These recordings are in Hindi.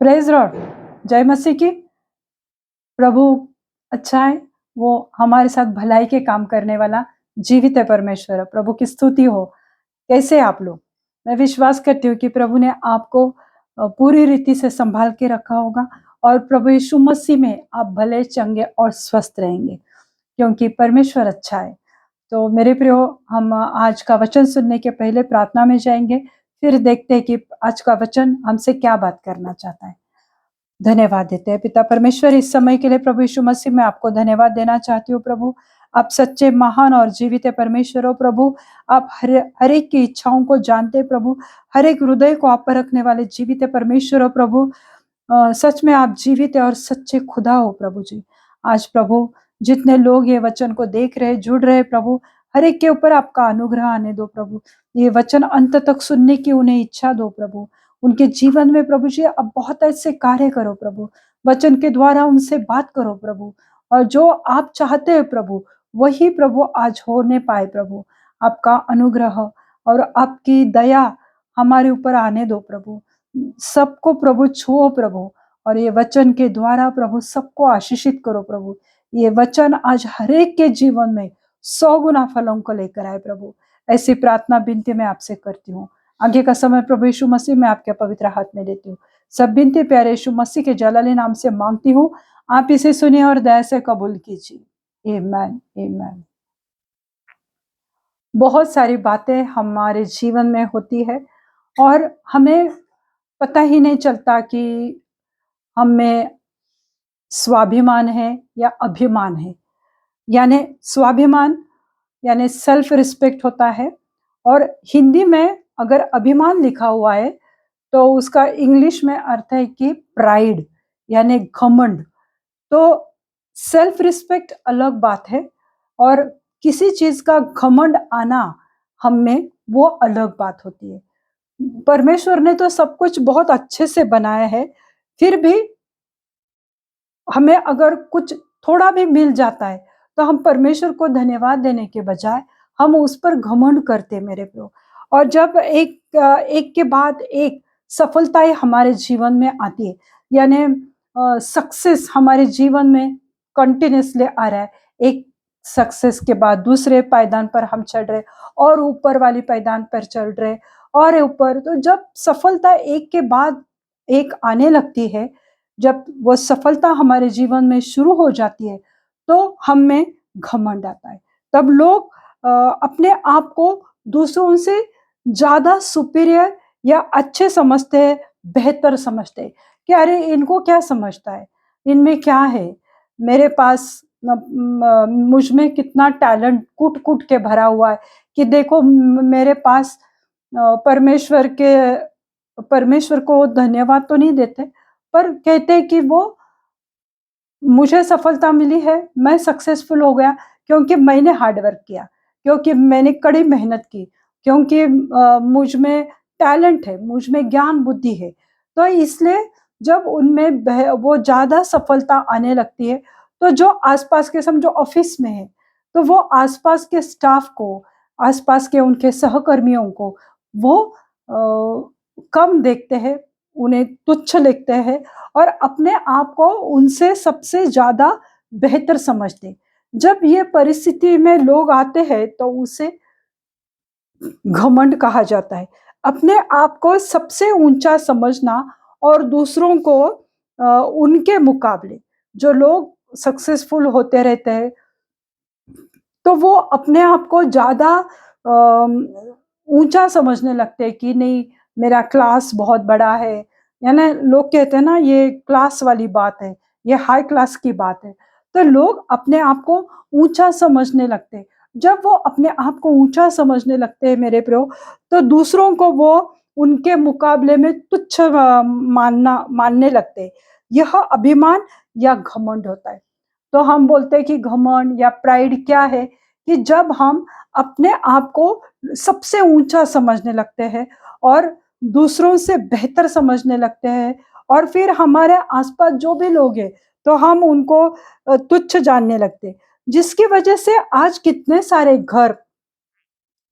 Praise Lord. जय मसीह की। प्रभु अच्छा है, वो हमारे साथ भलाई के काम करने वाला जीवित है परमेश्वर है। प्रभु की स्तुति हो। कैसे आप लोग? मैं विश्वास करती हूँ कि प्रभु ने आपको पूरी रीति से संभाल के रखा होगा और प्रभु यीशु मसीह में आप भले चंगे और स्वस्थ रहेंगे, क्योंकि परमेश्वर अच्छा है। तो मेरे प्रियो, हम आज का वचन सुनने के पहले प्रार्थना में जाएंगे, फिर देखते हैं कि आज का वचन हमसे क्या बात करना चाहता है। धन्यवाद देते हैं पिता परमेश्वर इस समय के लिए। प्रभु यीशु मसीह में आपको धन्यवाद देना चाहती हूँ। प्रभु आप सच्चे, महान और जीवित है परमेश्वर हो। प्रभु आप हर एक की इच्छाओं को जानते हैं। प्रभु हर एक हृदय को आप पर रखने वाले जीवित है परमेश्वर हो। प्रभु सच में आप जीवित है और सच्चे खुदा हो। प्रभु जी, आज प्रभु जितने लोग ये वचन को देख रहे, जुड़ रहे, प्रभु हर एक के ऊपर आपका अनुग्रह आने दो। प्रभु ये वचन अंत तक सुनने की उन्हें इच्छा दो। प्रभु उनके जीवन में प्रभु जी अब बहुत ऐसे कार्य करो। प्रभु वचन के द्वारा उनसे बात करो प्रभु, और जो आप चाहते हैं प्रभु वही प्रभु आज होने पाए। प्रभु आपका अनुग्रह और आपकी दया हमारे ऊपर आने दो। प्रभु सबको प्रभु छुओ प्रभु, और ये वचन के द्वारा प्रभु सबको आशीषित करो। प्रभु ये वचन आज हर एक के जीवन में 100 गुना फलों को लेकर आए। प्रभु ऐसी प्रार्थना विनती मैं आपसे करती हूँ। आगे का समय प्रभु यीशु मसीह में आपके पवित्र हाथ में लेती हूँ। सब विनती प्यारे यीशु मसीह के जलाली नाम से मांगती हूँ। आप इसे सुनिए और दया से कबूल कीजिए। आमीन, आमीन। बहुत सारी बातें हमारे जीवन में होती है और हमें पता ही नहीं चलता कि हमें स्वाभिमान है या अभिमान है। यानी स्वाभिमान यानी सेल्फ रिस्पेक्ट होता है, और हिंदी में अगर अभिमान लिखा हुआ है तो उसका इंग्लिश में अर्थ है कि प्राइड यानी घमंड। तो सेल्फ रिस्पेक्ट अलग बात है और किसी चीज का घमंड आना हम में वो अलग बात होती है। परमेश्वर ने तो सब कुछ बहुत अच्छे से बनाया है, फिर भी हमें अगर कुछ थोड़ा भी मिल जाता है तो हम परमेश्वर को धन्यवाद देने के बजाय हम उस पर घमंड करते मेरे प्रियो। और जब एक के बाद एक सफलताएं हमारे जीवन में आती है, यानी सक्सेस हमारे जीवन में कंटिन्यूसली आ रहा है, एक सक्सेस के बाद दूसरे पायदान पर हम चढ़ रहे और ऊपर वाली पायदान पर चढ़ रहे और ऊपर। तो जब सफलता एक के बाद एक आने लगती है, जब वो सफलता हमारे जीवन में शुरू हो जाती है तो हम में घमंड आता है। तब लोग अपने आप को दूसरों से ज्यादा सुपीरियर या अच्छे समझते हैं, बेहतर समझते हैं कि अरे इनको क्या समझता है, इनमें क्या है, मेरे पास मुझ में कितना टैलेंट कूट कूट के भरा हुआ है कि देखो मेरे पास। परमेश्वर को धन्यवाद तो नहीं देते, पर कहते हैं कि वो मुझे सफलता मिली है, मैं सक्सेसफुल हो गया क्योंकि मैंने हार्ड वर्क किया, क्योंकि मैंने कड़ी मेहनत की, क्योंकि मुझ में टैलेंट है, मुझ में ज्ञान बुद्धि है। तो इसलिए जब उनमें वो ज्यादा सफलता आने लगती है तो जो आसपास के समझो ऑफिस में है तो वो आसपास के स्टाफ को, आसपास के उनके सहकर्मियों को वो कम देखते हैं, उन्हें तुच्छ लिखते हैं और अपने आप को उनसे सबसे ज्यादा बेहतर समझते। जब ये परिस्थिति में लोग आते हैं तो उसे घमंड कहा जाता है। अपने आप को सबसे ऊंचा समझना और दूसरों को उनके मुकाबले जो लोग सक्सेसफुल होते रहते हैं तो वो अपने आप को ज्यादा ऊंचा समझने लगते हैं कि नहीं, मेरा क्लास बहुत बड़ा है। यानी लोग कहते हैं ना, ये क्लास वाली बात है, ये हाई क्लास की बात है। तो लोग अपने आप को ऊंचा समझने लगते हैं। जब वो अपने आप को ऊंचा समझने लगते हैं मेरे प्रियो, तो दूसरों को वो उनके मुकाबले में तुच्छ मानने लगते हैं। यह अभिमान या घमंड होता है। तो हम बोलते हैं कि घमंड या प्राइड क्या है, कि जब हम अपने आप को सबसे ऊंचा समझने लगते हैं और दूसरों से बेहतर समझने लगते हैं, और फिर हमारे आसपास जो भी लोग हैं तो हम उनको तुच्छ जानने लगते हैं, जिसकी वजह से आज कितने सारे घर,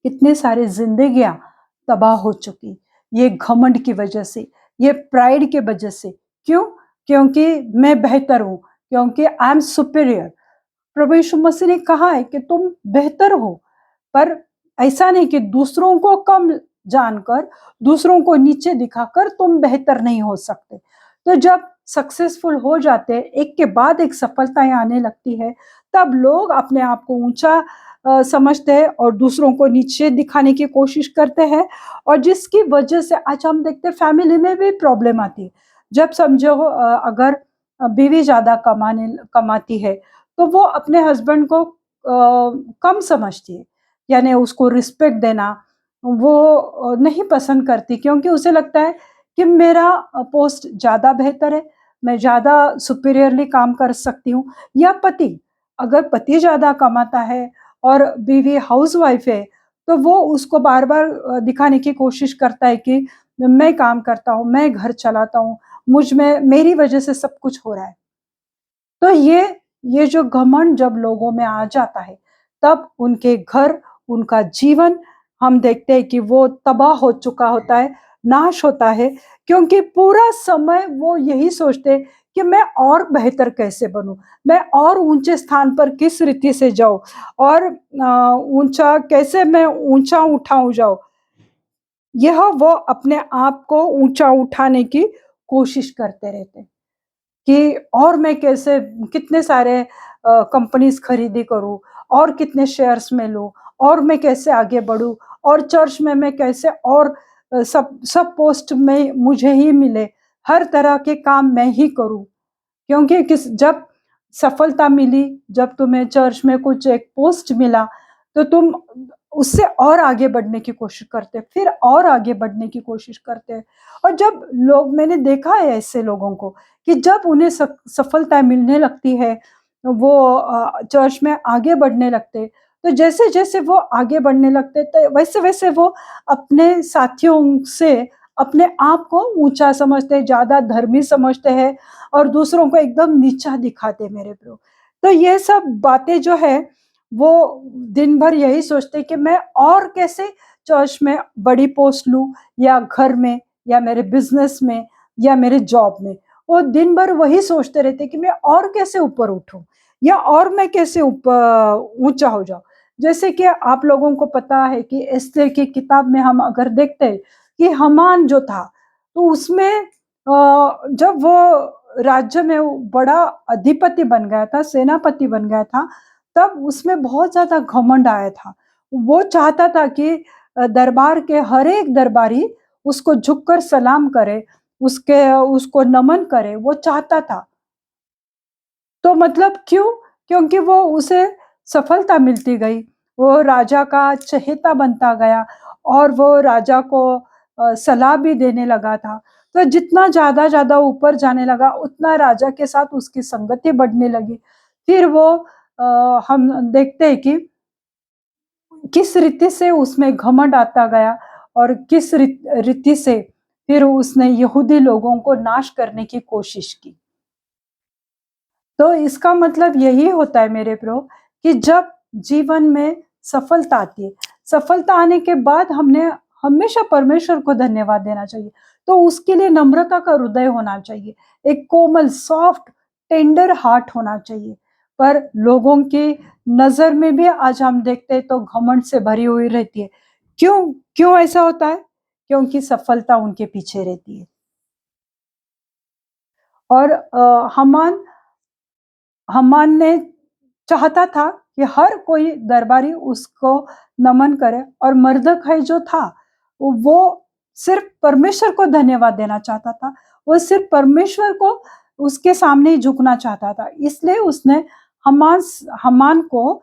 कितने सारे जिंदगियां तबाह हो चुकी, ये घमंड की वजह से, ये प्राइड के वजह से। क्यों? क्योंकि मैं बेहतर हूँ, क्योंकि आई एम सुपीरियर। प्रभु यीशु मसीह ने कहा है कि तुम बेहतर हो, पर ऐसा नहीं कि दूसरों को कम जानकर, दूसरों को नीचे दिखाकर तुम बेहतर नहीं हो सकते। तो जब सक्सेसफुल हो जाते हैं, एक के बाद एक सफलताएं आने लगती है, तब लोग अपने आप को ऊंचा समझते हैं और दूसरों को नीचे दिखाने की कोशिश करते हैं। और जिसकी वजह से आज हम देखते हैं फैमिली में भी प्रॉब्लम आती है। जब समझो अगर बीवी ज्यादा कमाती है, तो वो अपने हस्बैंड को कम समझती है, यानी उसको रिस्पेक्ट देना वो नहीं पसंद करती, क्योंकि उसे लगता है कि मेरा पोस्ट ज़्यादा बेहतर है, मैं ज़्यादा सुपीरियरली काम कर सकती हूँ। या पति, अगर पति ज़्यादा कमाता है और बीवी हाउसवाइफ है, तो वो उसको बार-बार दिखाने की कोशिश करता है कि मैं काम करता हूँ, मैं घर चलाता हूँ, मुझ में मेरी वजह से सब कुछ हो रहा है। तो ये जो घमंड जब लोगों में आ जाता है, तब उनके घर, उनका जीवन हम देखते हैं कि वो तबाह हो चुका होता है, नाश होता है, क्योंकि पूरा समय वो यही सोचते हैं कि मैं और बेहतर कैसे बनूँ? मैं और ऊँचे स्थान पर किस रीति से जाऊँ और ऊँचा कैसे मैं ऊँचा उठाऊँ जाऊँ? यह वो अपने आप को ऊँचा उठाने की कोशिश करते रहते हैं। कि और मैं कैसे कितने सारे कंपनीज़ खरीदी करूँ और कितने शेयर्स में लूँ और मैं कैसे आगे बढ़ूँ और चर्च में मैं कैसे और सब सब पोस्ट में मुझे ही मिले, हर तरह के काम मैं ही करूँ। क्योंकि किस जब सफलता मिली, जब तुम्हें चर्च में कुछ एक पोस्ट मिला, तो तुम उससे और आगे बढ़ने की कोशिश करते, फिर और आगे बढ़ने की कोशिश करते हैं। और जब लोग मैंने देखा है ऐसे लोगों को कि जब उन्हें सफलता मिलने लगती है, वो चर्च में आगे बढ़ने लगते, तो जैसे-जैसे वो आगे बढ़ने लगते, तो वैसे-वैसे वो अपने साथियों से अपने आप को ऊँचा समझते हैं, ज़्यादा धर्मी समझते हैं और दूसरों को एकदम नीचा दिखाते मेरे प्रभु। तो ये सब बातें जो है, वो दिन भर यही सोचते कि मैं और कैसे चर्च में बड़ी पोस्ट लूँ या घर में या मेरे बिज़नेस में या मेरे जॉब में। वो दिन भर वही सोचते रहते कि मैं और कैसे ऊपर उठूँ या और मैं कैसे ऊँचा हो जाऊँ। जैसे कि आप लोगों को पता है कि एस्तेर की किताब में हम अगर देखते हैं कि हामान जो था, तो उसमें जब वो राज्य में वो बड़ा अधिपति बन गया था, सेनापति बन गया था, तब उसमें बहुत ज़्यादा घमंड आया था। वो चाहता था कि दरबार के हर एक दरबारी उसको झुककर सलाम करे, उसको नमन करे, वो चाहता था। तो मतलब क्यों? क्योंकि वो उसे सफलता मिलती गई, वो राजा का चहेता बनता गया और वो राजा को सलाह भी देने लगा था। तो जितना ज़्यादा ऊपर जाने लगा, उतना राजा के साथ उसकी संगति बढ़ने लगी। फिर वो हम देखते हैं कि किस रीति से उसमें घमंड आता गया और किस रीति से फिर उसने यहूदी लोगों को नाश करने की कोशिश की। तो इसका मतलब यही होता है मेरे प्रो कि जब जीवन में सफलता आती है, सफलता आने के बाद हमने हमेशा परमेश्वर को धन्यवाद देना चाहिए। तो उसके लिए नम्रता का हृदय होना चाहिए, एक कोमल, सॉफ्ट, टेंडर हार्ट होना चाहिए। पर लोगों की नज़र में भी आज हम देखते हैं तो घमंड से भरी हुई रहती है। क्यों क्यों ऐसा होता है? क्योंकि सफलता उनके पीछे रहती है। और हमान हमान ने चाहता था कि हर कोई दरबारी उसको नमन करे और मर्दखै जो था, वो सिर्फ़ परमेश्वर को धन्यवाद देना चाहता था। वो सिर्फ़ परमेश्वर को उसके सामने ही झुकना चाहता था। इसलिए उसने हमान को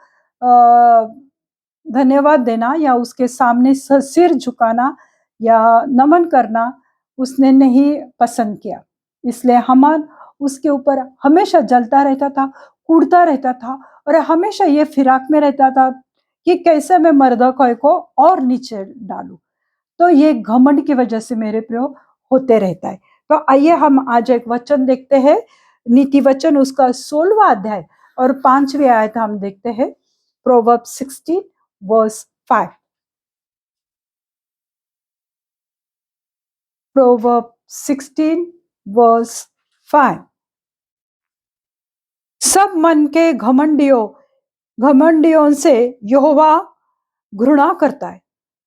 धन्यवाद देना या उसके सामने सिर झुकाना या नमन करना उसने नहीं पसंद किया। इसलिए हमान उसके ऊपर हमेशा जलता रहता था, कूदता रहता था और हमेशा ये फिराक में रहता था कि कैसे मैं मर्दोखै को और नीचे डालूँ। तो ये घमंड की वजह से मेरे प्रयोग होते रहता है। तो आइए हम आज एक वचन देखते हैं, नीति वचन उसका 16वां अध्याय और 5वीं आयत हम देखते हैं, प्रोवर्ब्स 16 वर्स 5। प्रोवर्ब 16 वर्स 5 सब मन के घमंडियों से यहोवा घृणा करता है।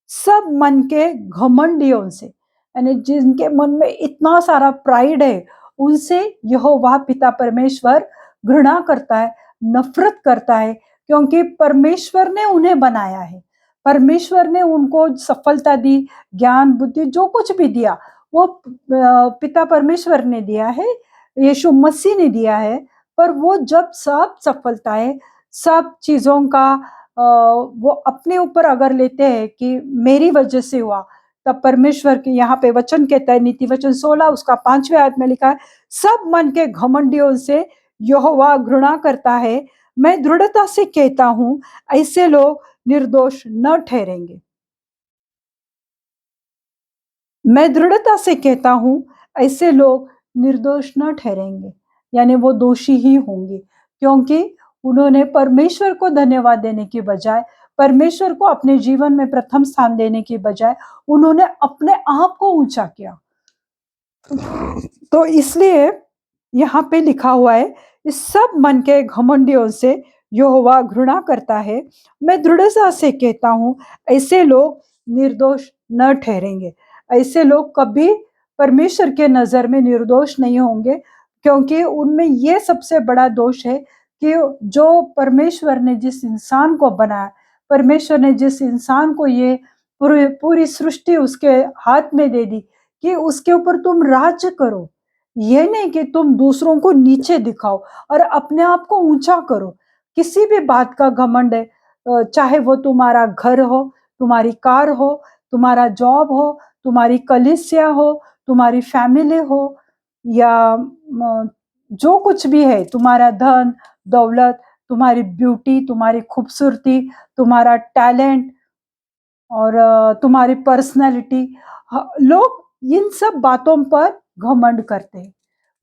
सब मन के घमंडियों से, यानी जिनके मन में इतना सारा प्राइड है, उनसे यहोवा पिता परमेश्वर घृणा करता है, नफरत करता है, क्योंकि परमेश्वर ने उन्हें बनाया है। परमेश्वर ने उनको सफलता दी, ज्ञान बुद्धि जो कुछ भी दिया वो पिता परमेश्वर ने दिया है, यीशु मसीह ने दिया है। पर वो जब सब सफलताएं, सब चीजों का वो अपने ऊपर अगर लेते हैं कि मेरी वजह से हुआ, तब परमेश्वर के यहाँ पे वचन कहता है, नीति वचन 16 उसका 5वें आयत में लिखा है, सब मन के घमंडियों से यहोवा घृणा करता है। मैं दृढ़ता से कहता हूं, ऐसे लोग निर्दोष न ठहरेंगे। मैं दृढ़ता से कहता हूं, ऐसे लोग निर्दोष न ठहरेंगे, यानी वो दोषी ही होंगे, क्योंकि उन्होंने परमेश्वर को धन्यवाद देने की बजाय, परमेश्वर को अपने जीवन में प्रथम स्थान देने की बजाय उन्होंने अपने आप को ऊंचा किया। तो इसलिए यहाँ पे लिखा हुआ है, इस सब मन के घमंडियों से यहोवा घृणा करता है। मैं दृढ़ता से कहता हूं, ऐसे लोग निर्दोष न ठहरेंगे। ऐसे लोग कभी परमेश्वर के नजर में निर्दोष नहीं होंगे, क्योंकि उनमें ये सबसे बड़ा दोष है कि जो परमेश्वर ने जिस इंसान को बनाया, परमेश्वर ने जिस इंसान को ये पूरी सृष्टि उसके हाथ में दे दी कि उसके ऊपर तुम राज्य करो, ये नहीं कि तुम दूसरों को नीचे दिखाओ और अपने आप को ऊंचा करो। किसी भी बात का घमंड है, चाहे वो तुम्हारा घर हो, तुम्हारी कार हो, तुम्हारा जॉब हो, तुम्हारी कलीसिया हो, तुम्हारी फैमिली हो, या जो कुछ भी है, तुम्हारा धन दौलत, तुम्हारी ब्यूटी, तुम्हारी खूबसूरती, तुम्हारा टैलेंट और तुम्हारी पर्सनैलिटी, लोग इन सब बातों पर घमंड करते हैं।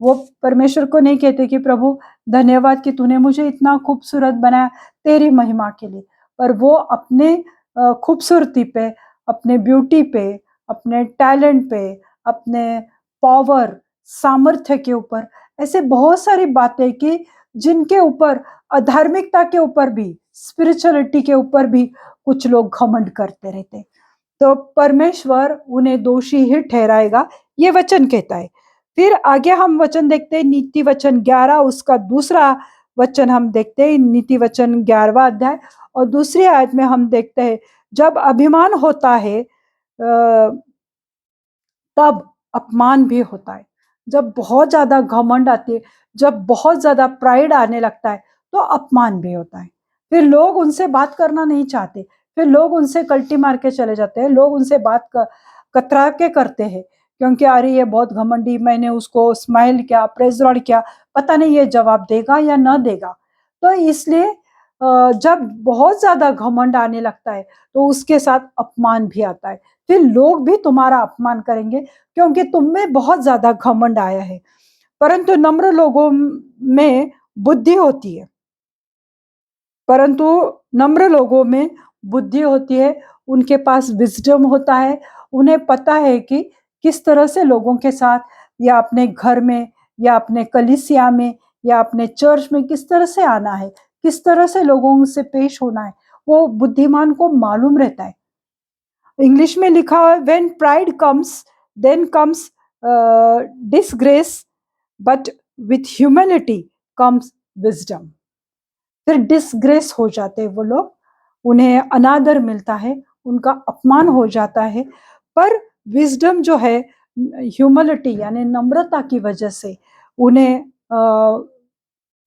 वो परमेश्वर को नहीं कहते कि प्रभु धन्यवाद कि तूने मुझे इतना खूबसूरत बनाया तेरी महिमा के लिए, पर वो अपने खूबसूरती पे, अपने ब्यूटी पे, अपने टैलेंट पे, अपने पावर सामर्थ्य के ऊपर, ऐसे बहुत सारी बातें कि जिनके ऊपर, अधार्मिकता के ऊपर भी, स्पिरिचुअलिटी के ऊपर भी कुछ लोग घमंड करते रहते। तो परमेश्वर उन्हें दोषी ही ठहराएगा, ये वचन कहता है। फिर आगे हम वचन देखते हैं, नीति वचन 11 उसका दूसरा वचन हम देखते हैं, नीति वचन 11वां अध्याय और दूसरी आयत में हम देखते हैं, जब अभिमान होता है तब अपमान भी होता है। जब बहुत ज्यादा घमंड आती है, जब बहुत ज्यादा प्राइड आने लगता है, तो अपमान भी होता है। फिर लोग उनसे बात करना नहीं चाहते, फिर लोग उनसे कल्टी मार के चले जाते हैं, लोग उनसे बात कतरा के करते हैं, क्योंकि अरे ये बहुत घमंडी, मैंने उसको स्माइल किया, प्रेज लॉर्ड किया, पता नहीं ये जवाब देगा या न देगा। तो इसलिए जब बहुत ज्यादा घमंड आने लगता है, तो उसके साथ अपमान भी आता है। फिर लोग भी तुम्हारा अपमान करेंगे, क्योंकि तुम में बहुत ज्यादा घमंड आया है। परंतु नम्र लोगों में बुद्धि होती है, परंतु नम्र लोगों में बुद्धि होती है, उनके पास विजडम होता है, उन्हें पता है कि किस तरह से लोगों के साथ, या अपने घर में, या अपने कलीसिया में, या अपने चर्च में किस तरह से आना है, किस तरह से लोगों से पेश होना है, वो बुद्धिमान को मालूम रहता है। इंग्लिश में लिखा है, when pride comes then comes disgrace, but with humility comes wisdom. फिर डिसग्रेस हो जाते हैं वो लोग, उन्हें अनादर मिलता है, उनका अपमान हो जाता है। पर विजडम जो है, ह्यूमिलिटी यानी नम्रता की वजह से उन्हें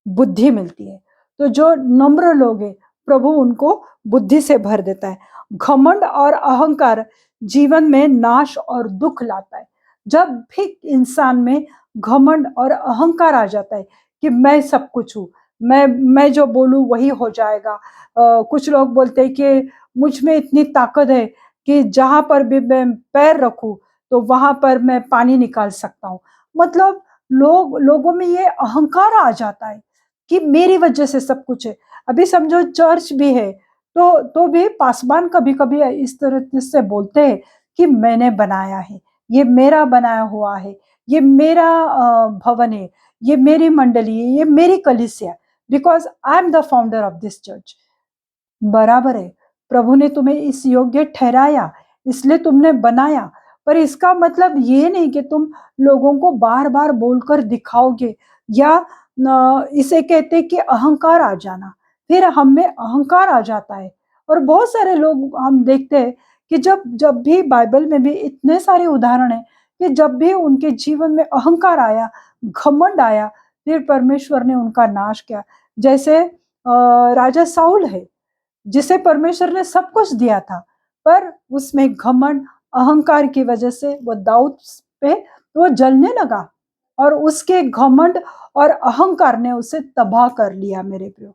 बुद्धि मिलती है। तो जो नम्र लोग हैं, प्रभु उनको बुद्धि से भर देता है। घमंड और अहंकार जीवन में नाश और दुख लाता है। जब भी इंसान में घमंड और अहंकार आ जाता है कि मैं सब कुछ हूँ, मैं जो बोलूं वही हो जाएगा। कुछ लोग बोलते हैं कि मुझ में इतनी ताकत है कि जहां पर भी मैं पैर रखूं तो वहां पर मैं पानी निकाल सकता हूँ। मतलब लोगों में ये अहंकार आ जाता है कि मेरी वजह से सब कुछ है। अभी समझो चर्च भी है, तो भी पासवान कभी कभी इस तरह से बोलते हैं कि मैंने बनाया है, ये मेरा बनाया हुआ है, ये मेरा भवन है, ये मेरी मंडली है, ये मेरी कलीसिया, because I am the founder of this church. बराबर है, प्रभु ने तुम्हें इस योग्य ठहराया, इसलिए तुमने बनाया, पर इसका मतलब ये नहीं कि तुम लोगों को बार बार बोलकर दिखाओगे, या इसे कहते कि अहंकार आ जाना। फिर हम में अहंकार आ जाता है, और बहुत सारे लोग हम देखते हैं कि जब जब भी बाइबल में भी इतने सारे उदाहरण हैं कि जब भी उनके जीवन में अहंकार आया, घमंड आया, फिर परमेश्वर ने उनका नाश किया। जैसे राजा साउल है, जिसे परमेश्वर ने सब कुछ दिया था, पर उसमें घमंड, अहंकार की वजह से वो दाऊद पे वो जलने लगा, और उसके घमंड और अहंकार ने उसे तबाह कर लिया मेरे प्रियो।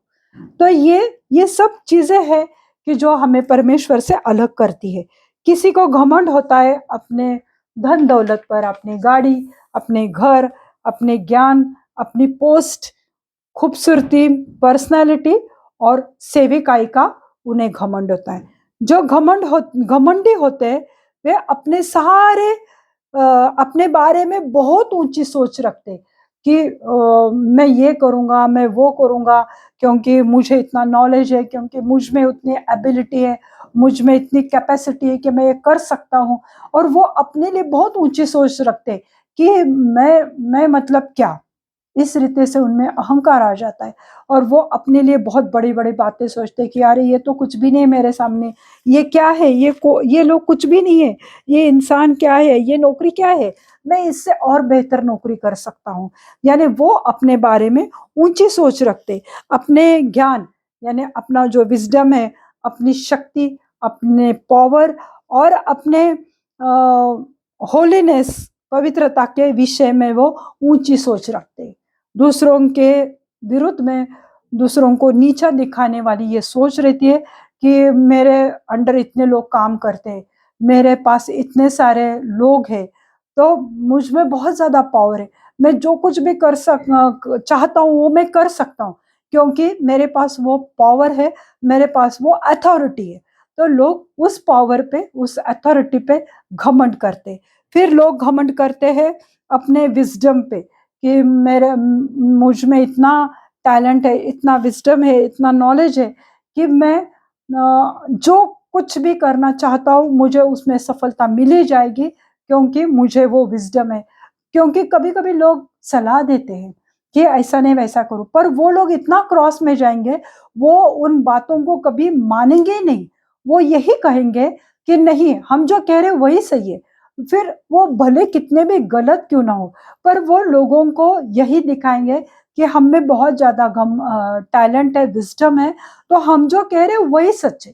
तो ये सब चीजें हैं कि जो हमें परमेश्वर से अलग करती है। किसी को घमंड होता है अपने धन दौलत पर, अपनी गाड़ी, अपने घर, अपने ज्ञान, अपनी पोस्ट, खूबसूरती, पर्सनालिटी और सेविकाई का उन्हें घमंड होता है। जो घमंडी होते हैं वे अपने सारे अपने बारे में बहुत ऊंची सोच रखते कि मैं ये करूंगा, मैं वो करूंगा, क्योंकि मुझे इतना नॉलेज है, क्योंकि मुझ में उतनी एबिलिटी है, मुझ में इतनी कैपेसिटी है कि मैं ये कर सकता हूँ। और वो अपने लिए बहुत ऊंची सोच रखते कि मैं मतलब क्या, इस रीते से उनमें अहंकार आ जाता है, और वो अपने लिए बहुत बड़ी बड़ी बातें सोचते हैं कि अरे ये तो कुछ भी नहीं मेरे सामने, ये क्या है, ये लोग कुछ भी नहीं है, ये इंसान क्या है, ये नौकरी क्या है, मैं इससे और बेहतर नौकरी कर सकता हूँ। यानी वो अपने बारे में ऊंची सोच रखते, अपने ज्ञान, यानी अपना जो विजडम है, अपनी शक्ति, अपने पावर, और अपने होलीनेस, पवित्रता के विषय में वो ऊंची सोच रखते। दूसरों के विरुद्ध में, दूसरों को नीचा दिखाने वाली ये सोच रहती है कि मेरे अंडर इतने लोग काम करते हैं, मेरे पास इतने सारे लोग हैं, तो मुझ में बहुत ज्यादा पावर है, मैं जो कुछ भी चाहता हूँ वो मैं कर सकता हूँ, क्योंकि मेरे पास वो पावर है, मेरे पास वो अथॉरिटी है। तो लोग उस पावर पे, उस अथॉरिटी पे घमंड करते। फिर लोग घमंड करते हैं अपने विजडम पे कि मेरे मुझ में इतना टैलेंट है, इतना विजडम है, इतना नॉलेज है कि मैं जो कुछ भी करना चाहता हूँ मुझे उसमें सफलता मिली जाएगी, क्योंकि मुझे वो विजडम है। क्योंकि कभी कभी लोग सलाह देते हैं कि ऐसा नहीं वैसा करो, पर वो लोग इतना क्रॉस में जाएंगे, वो उन बातों को कभी मानेंगे नहीं, वो यही कहेंगे कि नहीं, हम जो कह रहे हैं वही सही है, फिर वो भले कितने भी गलत क्यों ना हो, पर वो लोगों को यही दिखाएंगे कि हम में बहुत ज्यादा टैलेंट है, विजडम है, तो हम जो कह रहे हैं वही सच है,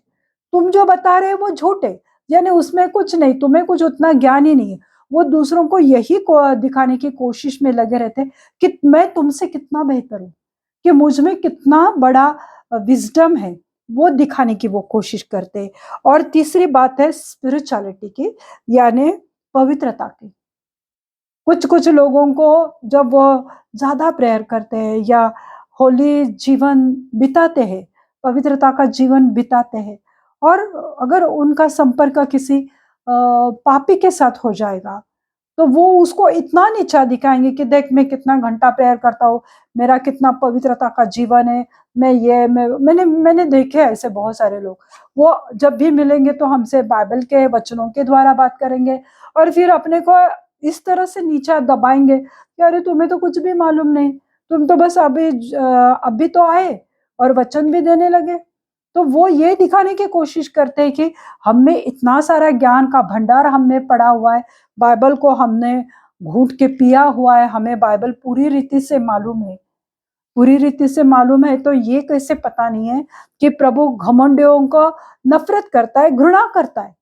तुम जो बता रहे हो वो झूठ है, यानी उसमें कुछ नहीं, तुम्हें कुछ उतना ज्ञान ही नहीं है। वो दूसरों को यही दिखाने की कोशिश में लगे रहते कि मैं तुमसे कितना बेहतर हूँ, कि मुझ में कितना बड़ा विजडम है, वो दिखाने की वो कोशिश करते हैं। और तीसरी बात है स्पिरिचुअलिटी की, यानी पवित्रता की। कुछ कुछ लोगों को जब वो ज्यादा प्रेयर करते हैं या होली जीवन बिताते हैं, पवित्रता का जीवन बिताते हैं, और अगर उनका संपर्क किसी पापी के साथ हो जाएगा, तो वो उसको इतना नीचा दिखाएंगे कि देख मैं कितना घंटा प्रेयर करता हूँ, मेरा कितना पवित्रता का जीवन है, मैंने देखे ऐसे बहुत सारे लोग। वो जब भी मिलेंगे तो हमसे बाइबल के वचनों के द्वारा बात करेंगे, और फिर अपने को इस तरह से नीचा दबाएंगे कि अरे तुम्हें तो कुछ भी मालूम नहीं, तुम तो बस अभी तो आए और वचन भी देने लगे। तो वो ये दिखाने की कोशिश करते हैं कि हम में इतना सारा ज्ञान का भंडार हम में पड़ा हुआ है, बाइबल को हमने घूंट के पिया हुआ है, हमें बाइबल पूरी रीति से मालूम है, पूरी रीति से मालूम है। तो ये कैसे पता नहीं है कि प्रभु घमंडियों को नफरत करता है, घृणा करता है।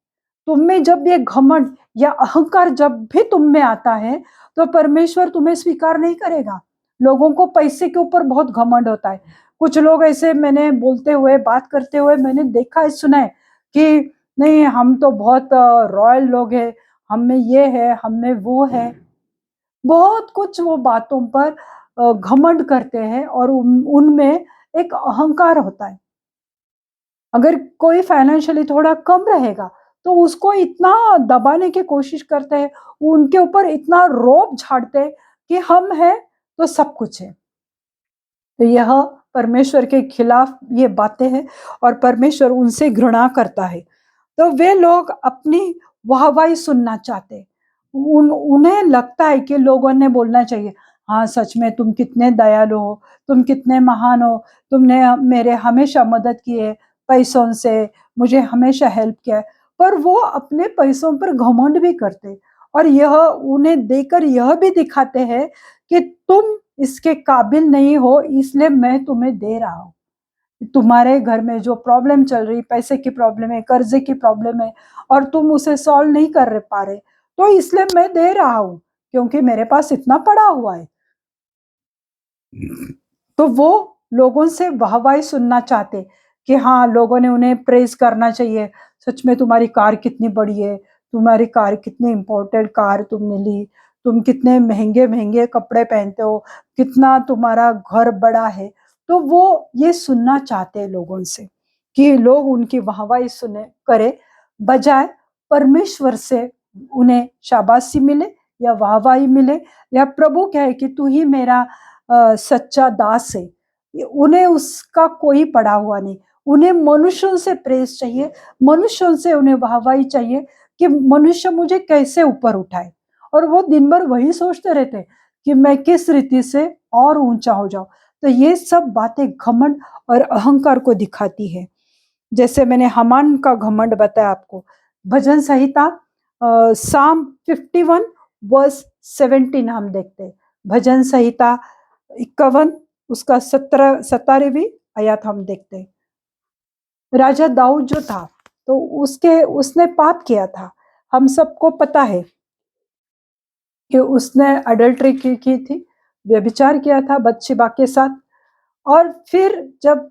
तुम में जब ये घमंड या अहंकार जब भी तुम में आता है, तो परमेश्वर तुम्हें स्वीकार नहीं करेगा। लोगों को पैसे के ऊपर बहुत घमंड होता है। कुछ लोग ऐसे मैंने बोलते हुए, बात करते हुए मैंने देखा है, सुना है कि नहीं हम तो बहुत रॉयल लोग हैं, हम में ये है, हम में वो है, बहुत कुछ वो बातों पर घमंड करते हैं, और उनमें एक अहंकार होता है। अगर कोई फाइनेंशियली थोड़ा कम रहेगा तो उसको इतना दबाने की कोशिश करते हैं, उनके ऊपर इतना रौब झाड़ते हैं कि हम हैं तो सब कुछ है। तो यह परमेश्वर के खिलाफ ये बातें हैं और परमेश्वर उनसे घृणा करता है। तो वे लोग अपनी वाहवाही सुनना चाहते, उन्हें लगता है कि लोगों ने बोलना चाहिए, हाँ सच में तुम कितने दयालु हो, तुम कितने महान हो, तुमने मेरे हमेशा मदद की है पैसों से, मुझे हमेशा हेल्प किया है। पर वो अपने पैसों पर घमंड भी करते और यह उन्हें देकर यह भी दिखाते हैं कि तुम इसके काबिल नहीं हो, इसलिए मैं तुम्हें दे रहा हूँ। तुम्हारे घर में जो प्रॉब्लम चल रही, पैसे की प्रॉब्लम है, कर्जे की प्रॉब्लम है और तुम उसे सॉल्व नहीं कर पा रहे, तो इसलिए मैं दे रहा हूं क्योंकि मेरे पास इतना पड़ा हुआ है। तो वो लोगों से वाहवाही सुनना चाहते कि हाँ, लोगों ने उन्हें प्रेज करना चाहिए, सच में तुम्हारी कार कितनी बड़ी है, तुम्हारी कार कितनी इंपॉर्टेंट कार तुमने ली, तुम कितने महंगे महंगे कपड़े पहनते हो, कितना तुम्हारा घर बड़ा है। तो वो ये सुनना चाहते हैं लोगों से कि लोग उनकी वाहवाही सुने करे, बजाय परमेश्वर से उन्हें शाबाशी मिले या वाहवाही मिले या प्रभु कहे कि तू ही मेरा सच्चा दास है। उन्हें उसका कोई पड़ा हुआ नहीं, उन्हें मनुष्यों से प्रेस चाहिए, मनुष्यों से उन्हें वाहवाही चाहिए कि मनुष्य मुझे कैसे ऊपर उठाए। और वो दिन भर वही सोचते रहते कि मैं किस रीति से और ऊंचा हो जाऊं। तो ये सब बातें घमंड और अहंकार को दिखाती है। जैसे मैंने हमान का घमंड बताया आपको, भजन संहिता साम 51 वर्स 17 हम देखते हैं। भजन संहिता 51 उसका 17वीं आयत हम देखते हैं। राजा दाऊद जो था, तो उसने पाप किया था, हम सबको पता है कि उसने अडल्ट्री की थी, व्यभिचार किया था बत्शेबा के साथ। और फिर जब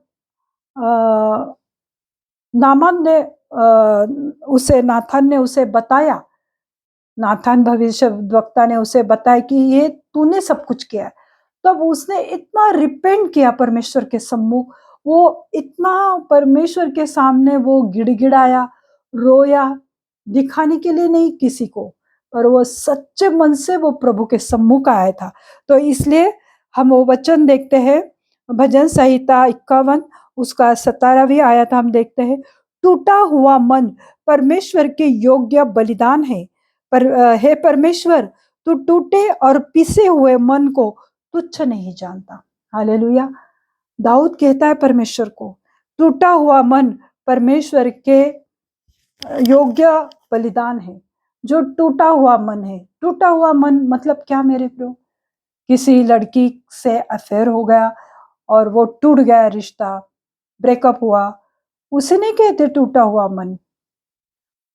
नाथान ने उसे बताया, नाथान भविष्यवक्ता ने उसे बताया कि ये तूने सब कुछ किया है, तब उसने इतना रिपेंट किया परमेश्वर के सम्मुख, वो इतना परमेश्वर के सामने वो गिड़गिड़ाया, रोया, दिखाने के लिए नहीं किसी को, पर वो सच्चे मन से वो प्रभु के सम्मुख आया था। तो इसलिए हम वो वचन देखते हैं, भजन संहिता 51 उसका 17वीं आयत हम देखते हैं, टूटा हुआ मन परमेश्वर के योग्य बलिदान है। हे परमेश्वर, तू टूटे और पिसे हुए मन को तुच्छ नहीं जानता। हालेलुया। दाऊद कहता है परमेश्वर को, टूटा हुआ मन परमेश्वर के योग्य बलिदान है। जो टूटा हुआ मन है, टूटा हुआ मन मतलब क्या मेरे प्रियो? किसी लड़की से अफेयर हो गया और वो टूट गया रिश्ता, ब्रेकअप हुआ, उसे नहीं कहते टूटा हुआ मन।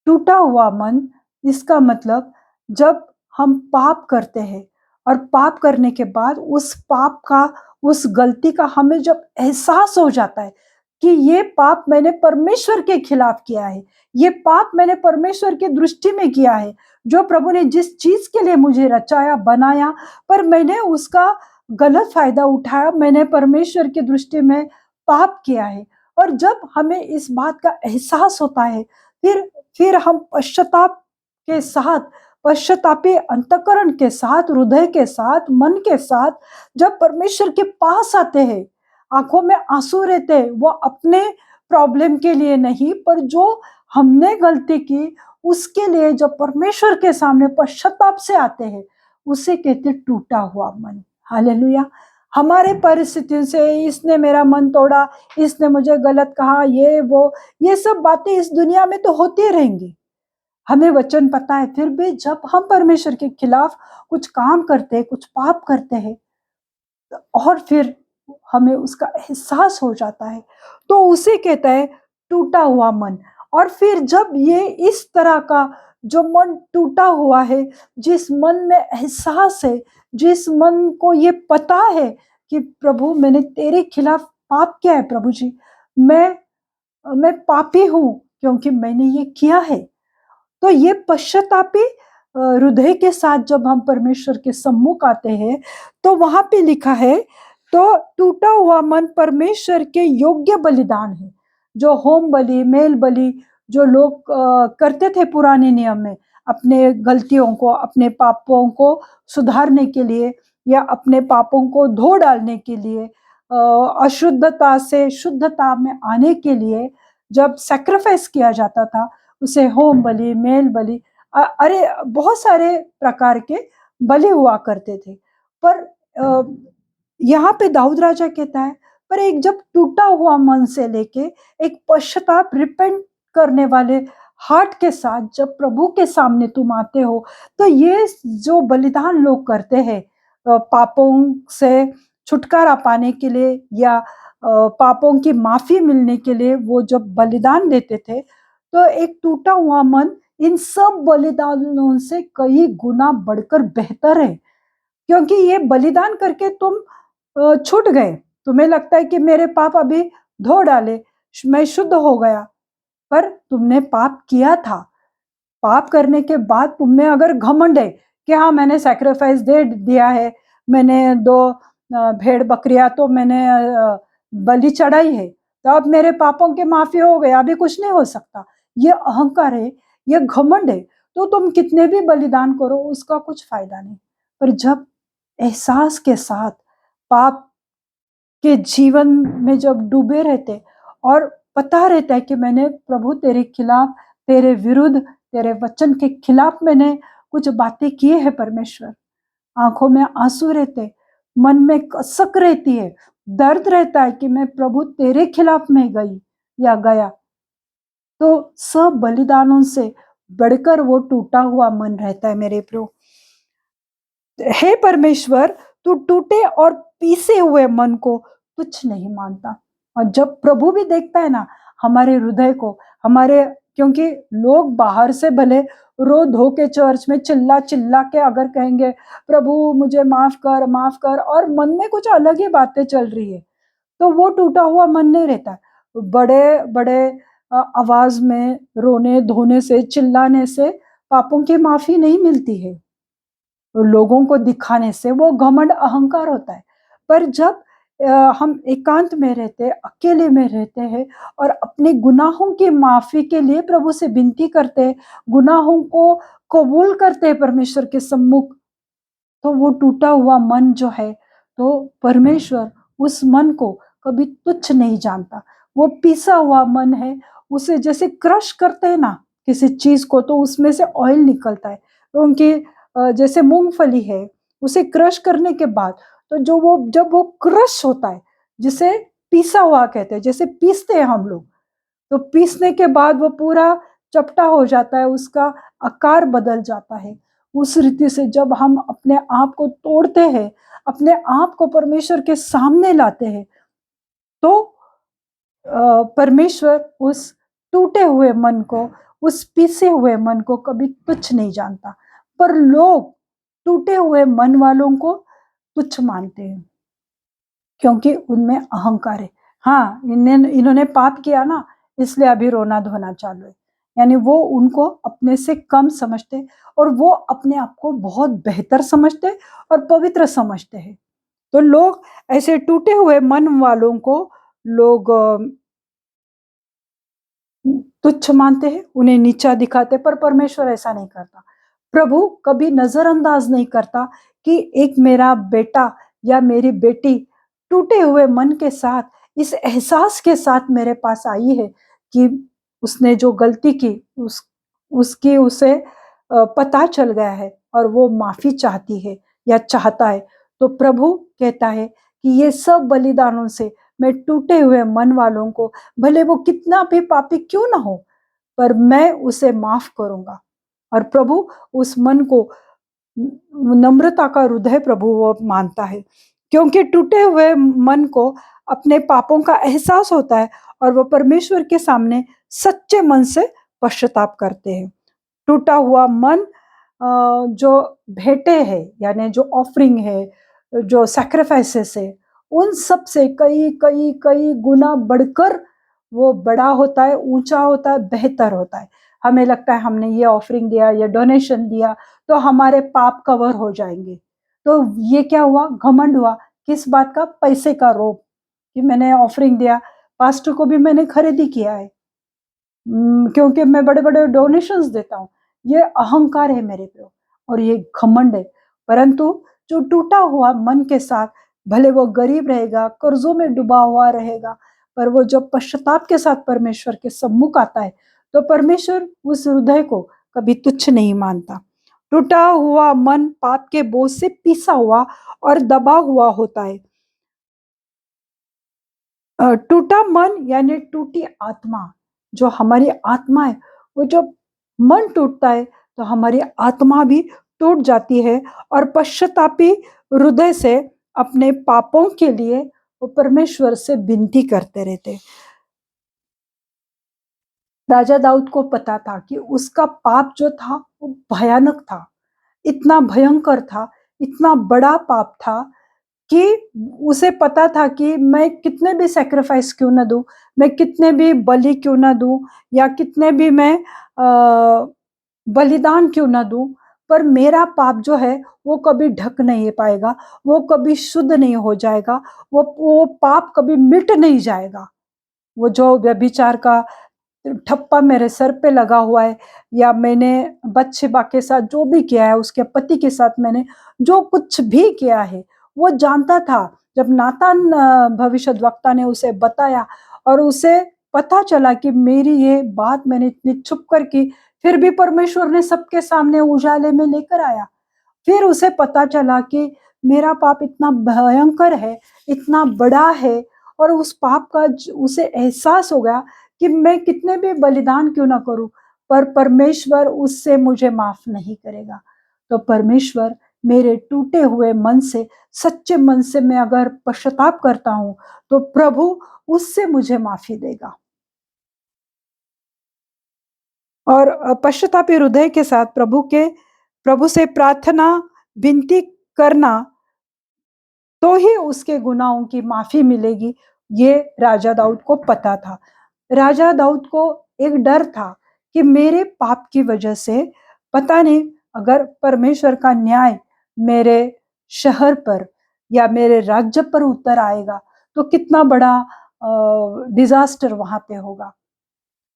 टूटा हुआ मन इसका मतलब जब हम पाप करते हैं और पाप करने के बाद उस पाप का, उस गलती का हमें जब एहसास हो जाता है कि ये पाप मैंने परमेश्वर के खिलाफ किया है, ये पाप मैंने परमेश्वर की दृष्टि में किया है, जो प्रभु ने जिस चीज के लिए मुझे रचाया बनाया, पर मैंने उसका गलत फायदा उठाया, मैंने परमेश्वर की दृष्टि में पाप किया है। और जब हमें इस बात का एहसास होता है, फिर हम पश्चाताप के साथ, पश्चातापी अंतकरण के साथ, हृदय के साथ, मन के साथ जब परमेश्वर के पास आते हैं, आंखों में आंसू रहते हैं, वो अपने प्रॉब्लम के लिए नहीं, पर जो हमने गलती की उसके लिए जब परमेश्वर के सामने पश्चाताप से आते हैं, उसे कहते टूटा हुआ मन। हालेलुया। हमारे परिस्थितियों से, इसने मेरा मन तोड़ा, इसने मुझे गलत कहा, ये सब बातें इस दुनिया में तो होती रहेंगी, हमें वचन पता है। फिर भी जब हम परमेश्वर के खिलाफ कुछ काम करते हैं, कुछ पाप करते हैं, और फिर हमें उसका एहसास हो जाता है, तो उसे कहता है टूटा हुआ मन। और फिर जब ये इस तरह का जो मन टूटा हुआ है, जिस मन में एहसास है, जिस मन को ये पता है कि प्रभु मैंने तेरे खिलाफ पाप किया है, प्रभु जी मैं पापी हूं क्योंकि मैंने ये किया है, तो ये पश्चातापी हृदय के साथ जब हम परमेश्वर के सम्मुख आते हैं, तो वहां पे लिखा है, तो टूटा हुआ मन परमेश्वर के योग्य बलिदान है। जो होम बलि, मेल बलि, जो लोग करते थे पुराने नियम में, अपने गलतियों को, अपने पापों को सुधारने के लिए या अपने पापों को धो डालने के लिए, अशुद्धता से शुद्धता में आने के लिए जब सैक्रिफाइस किया जाता था, उसे होम बलि, मेल बलि, अरे बहुत सारे प्रकार के बलि हुआ करते थे। पर यहाँ पे दाऊद राजा कहता है, पर एक जब टूटा हुआ मन से लेके एक पश्चाताप, रिपेंट करने वाले हार्ट के साथ जब प्रभु के सामने तुम आते हो, तो ये जो बलिदान लोग करते हैं पापों से छुटकारा पाने के लिए या पापों की माफी मिलने के लिए, वो जब बलिदान देते थे, तो एक टूटा हुआ मन इन सब बलिदानों से कई गुना बढ़कर बेहतर है। क्योंकि ये बलिदान करके तुम छूट गए, तुम्हें लगता है कि मेरे पाप अभी धो डाले, मैं शुद्ध हो गया, पर तुमने पाप किया था। पाप करने के बाद तुम में अगर घमंड है कि हाँ मैंने सैक्रिफाइस दे दिया है, मैंने 2 भेड़ बकरियां तो मैंने बलि चढ़ाई है, तो अब मेरे पापों की माफी हो गई, अभी कुछ नहीं हो सकता, ये अहंकार है, ये घमंड है, तो तुम कितने भी बलिदान करो उसका कुछ फायदा नहीं। पर जब एहसास के साथ पाप के जीवन में जब डूबे रहते और पता रहता है कि मैंने प्रभु तेरे खिलाफ, तेरे विरुद्ध, तेरे वचन के खिलाफ मैंने कुछ बातें की है परमेश्वर, आंखों में आंसू रहते, मन में कसक रहती है, दर्द रहता है कि मैं प्रभु तेरे खिलाफ में गई या गया, तो सब बलिदानों से बढ़कर वो टूटा हुआ मन रहता है मेरे प्रभु। हे परमेश्वर, तू टूटे और पीसे हुए मन को तुच्छ नहीं मानता। और जब प्रभु भी देखता है ना हमारे हृदय को, हमारे, क्योंकि लोग बाहर से भले रो धो के चर्च में चिल्ला चिल्ला के अगर कहेंगे प्रभु मुझे माफ कर, और मन में कुछ अलग ही बातें चल रही है, तो वो टूटा हुआ मन नहीं रहता। बड़े बड़े आवाज में रोने धोने से, चिल्लाने से पापों की माफी नहीं मिलती है, लोगों को दिखाने से, वो घमंड अहंकार होता है। पर जब हम एकांत में रहते हैं, अकेले में रहते हैं और अपने गुनाहों की माफी के लिए प्रभु से विनती करते हैं, गुनाहों को कबूल करते हैं परमेश्वर के सम्मुख, तो वो टूटा हुआ मन जो है, तो परमेश्वर उस मन को कभी तुच्छ नहीं जानता। वो पिसा हुआ मन है, उसे जैसे क्रश करते हैं ना किसी चीज को, तो उसमें से ऑयल निकलता है, तो उनकी जैसे मूंगफली है, उसे क्रश करने के बाद, तो जो वो जब वो क्रश होता है, जिसे पीसा हुआ कहते हैं, जैसे पीसते हैं हम लोग, तो पीसने के बाद वो पूरा चपटा हो जाता है, उसका आकार बदल जाता है। उस रीति से जब हम अपने आप को तोड़ते हैं, अपने आप को परमेश्वर के सामने लाते हैं, तो परमेश्वर उस टूटे हुए मन को, उस पीसे हुए मन को कभी तुच्छ नहीं जानता। पर लोग टूटे हुए मन वालों को तुच्छ मानते हैं, क्योंकि उनमें अहंकार है। हाँ, इन्होंने पाप किया ना, इसलिए अभी रोना धोना चालू है, यानी वो उनको अपने से कम समझते और वो अपने आप को बहुत बेहतर समझते और पवित्र समझते हैं। तो लोग ऐसे टूटे हुए मन वालों को लोग तुच्छ मानते हैं, उन्हें नीचा दिखाते, पर परमेश्वर ऐसा नहीं करता। प्रभु कभी नजरअंदाज नहीं करता कि एक मेरा बेटा या मेरी बेटी टूटे हुए मन के साथ, इस एहसास के साथ मेरे पास आई है कि उसने जो गलती की उसकी उसे पता चल गया है और वो माफी चाहती है या चाहता है। तो प्रभु कहता है कि ये सब बलिदानों से मैं टूटे हुए मन वालों को, भले वो कितना भी पापी क्यों ना हो, पर मैं उसे माफ करूंगा। और प्रभु उस मन को, नम्रता का हृदय प्रभु वो मानता है, क्योंकि टूटे हुए मन को अपने पापों का एहसास होता है और वो परमेश्वर के सामने सच्चे मन से पश्चाताप करते हैं। टूटा हुआ मन जो भेंटे है, यानी जो ऑफरिंग है, जो सैक्रिफाइसेस है, उन सब से कई कई कई गुना बढ़कर वो बड़ा होता है, ऊंचा होता है, बेहतर होता है। हमें लगता है हमने ये ऑफरिंग दिया, ये डोनेशन दिया, तो हमारे पाप कवर हो जाएंगे। तो ये क्या हुआ? घमंड हुआ। किस बात का? पैसे का रोब, कि मैंने ऑफरिंग दिया, पास्टर को भी मैंने खरीदी किया है, क्योंकि मैं बड़े-बड़े डोनेशंस देता हूँ। ये अहंकार है मेरे पे और ये घमंड है। परंतु जो टूटा हुआ मन के साथ, भले वो गरीब रहेगा, कर्ज़ों में डूबा हुआ रहेगा, पर वो जब पश्चाताप के साथ परमेश्वर के सम्मुख आता है, तो परमेश्वर उस हृदय को कभी तुच्छ नहीं मानता। टूटा हुआ मन पाप के बोझ से पिसा हुआ और दबा हुआ होता है। टूटा मन यानी टूटी आत्मा, जो हमारी आत्मा है, वो जब मन टूटता है तो हमारी आत्मा भी टूट जाती है और पश्चातापी हृदय से अपने पापों के लिए वो परमेश्वर से विनती करते रहते। राजा दाऊद को पता था कि उसका पाप जो था वो भयानक था, इतना भयंकर था, इतना बड़ा पाप था कि उसे पता था कि मैं कितने भी सैक्रिफाइस क्यों ना दूँ, मैं कितने भी बलि क्यों ना दूँ या कितने भी मैं बलिदान क्यों ना दूँ, पर मेरा पाप जो है वो कभी ढक नहीं पाएगा, वो कभी शुद्ध नहीं हो जाएगा, वो पाप कभी मिट नहीं जाएगा। वो जो व्यभिचार का ठप्पा मेरे सर पे लगा हुआ है या मैंने बत्शेबा के साथ जो भी किया है, उसके पति के साथ मैंने जो कुछ भी किया है, वो जानता था। जब नातान भविष्यद्वक्ता ने उसे बताया और उसे पता चला कि मेरी ये बात मैंने इतनी छुप कर की, फिर भी परमेश्वर ने सबके सामने उजाले में लेकर आया। फिर उसे पता चला कि मेरा पाप इतना भयंकर है, इतना बड़ा है और उस पाप का उसे एहसास हो गया कि मैं कितने भी बलिदान क्यों ना करूं, पर परमेश्वर उससे मुझे माफ नहीं करेगा। तो परमेश्वर मेरे टूटे हुए मन से, सच्चे मन से मैं अगर पश्चाताप करता हूं, तो प्रभु उससे मुझे माफी देगा। और पश्चातापी हृदय के साथ प्रभु से प्रार्थना, विनती करना, तो ही उसके गुनाहों की माफी मिलेगी। ये राजा दाऊद को पता था। राजा दाऊद को एक डर था कि मेरे पाप की वजह से पता नहीं अगर परमेश्वर का न्याय मेरे शहर पर या मेरे राज्य पर उतर आएगा तो कितना बड़ा डिजास्टर वहां पे होगा।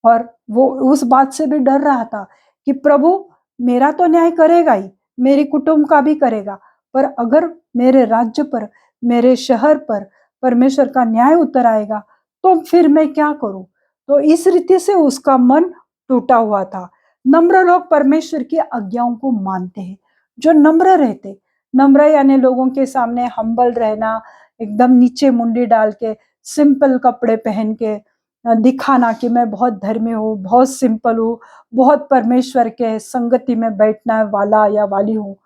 और वो उस बात से भी डर रहा था कि प्रभु मेरा तो न्याय करेगा ही, मेरे कुटुंब का भी करेगा, पर अगर मेरे राज्य पर, मेरे शहर पर परमेश्वर का न्याय उतर आएगा तो फिर मैं क्या करूं। तो इस रीति से उसका मन टूटा हुआ था। नम्र लोग परमेश्वर की आज्ञाओं को मानते हैं। जो नम्र रहते, नम्र यानी लोगों के सामने हम्बल रहना, एकदम नीचे मुंडी डाल के, सिंपल कपड़े पहन के दिखाना कि मैं बहुत धर्मी हूँ, बहुत सिंपल हूँ, बहुत परमेश्वर के संगति में बैठना वाला या वाली हूँ।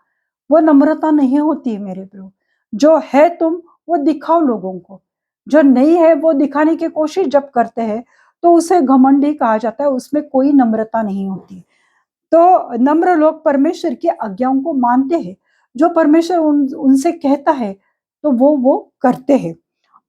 वो नम्रता नहीं होती है मेरे प्रभु। जो है तुम वो दिखाओ लोगों को, जो नहीं है वो दिखाने की कोशिश जब करते हैं तो उसे घमंडी कहा जाता है, उसमें कोई नम्रता नहीं होती। तो नम्र लोग परमेश्वर की आज्ञाओं को मानते हैं। जो परमेश्वर उनसे कहता है तो वो करते हैं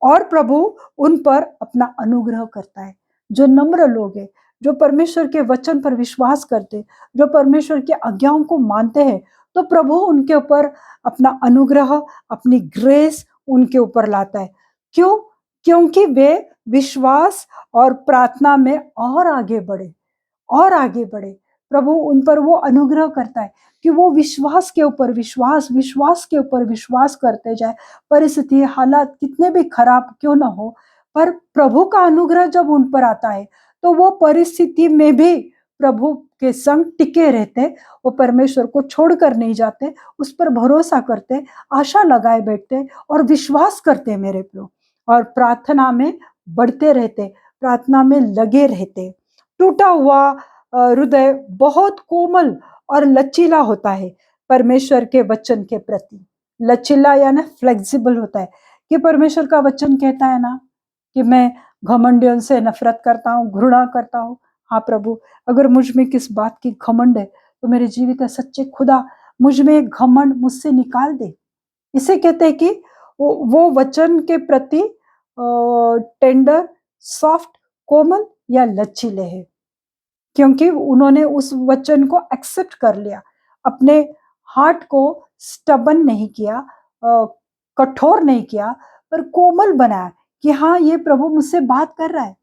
और प्रभु उन पर अपना अनुग्रह करता है। जो नम्र लोग हैं, जो परमेश्वर के वचन पर विश्वास करते, जो परमेश्वर की आज्ञाओं को मानते हैं, तो प्रभु उनके ऊपर अपना अनुग्रह, अपनी ग्रेस उनके ऊपर लाता है। क्यों? क्योंकि वे विश्वास और प्रार्थना में और आगे बढ़े, और आगे बढ़े। प्रभु उन पर वो अनुग्रह करता है कि वो विश्वास के ऊपर विश्वास, विश्वास के ऊपर विश्वास करते जाए। परिस्थिति, हालात कितने भी खराब क्यों ना हो, पर प्रभु का अनुग्रह जब उन पर आता है, तो वो परिस्थिति में भी प्रभु के संग टिके रहते। वो परमेश्वर को छोड़कर नहीं जाते, उस पर भरोसा करते, आशा लगाए बैठते और विश्वास करते मेरे प्रभु। और प्रार्थना में बढ़ते रहते, प्रार्थना में लगे रहते। टूटा हुआ हृदय बहुत कोमल और लचीला होता है परमेश्वर के वचन के प्रति। लचीला यानी फ्लेक्सिबल होता है कि परमेश्वर का वचन कहता है ना कि मैं घमंडियों से नफरत करता हूँ, घृणा करता हूँ। हाँ प्रभु, अगर मुझ में किस बात की घमंड है तो मेरे जीवित सच्चे खुदा मुझ में एक घमंड मुझसे निकाल दे। इसे कहते हैं कि वो वचन के प्रति टेंडर, सॉफ्ट, कोमल या लचीले है, क्योंकि उन्होंने उस वचन को एक्सेप्ट कर लिया, अपने हार्ट को स्टबन नहीं किया, कठोर नहीं किया, पर कोमल बनाया कि हाँ ये प्रभु मुझसे बात कर रहा है।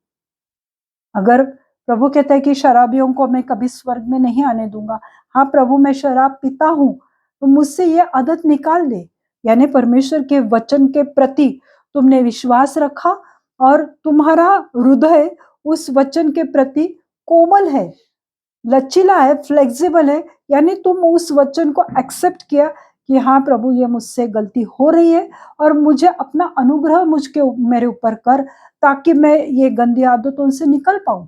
अगर प्रभु कहता है कि शराबियों को मैं कभी स्वर्ग में नहीं आने दूंगा। हाँ प्रभु, मैं शराब पीता हूँ, तो मुझसे ये आदत निकाल दे। यानी परमेश्वर के वचन के प्रति तुमने विश्वास रखा और तुम्हारा हृदय उस वचन के प्रति कोमल है, लचीला है, फ्लेक्सिबल है। यानी तुम उस वचन को एक्सेप्ट किया कि हाँ प्रभु, ये मुझसे गलती हो रही है और मुझे अपना अनुग्रह मेरे ऊपर कर, ताकि मैं ये गंदी आदतों से निकल पाऊं।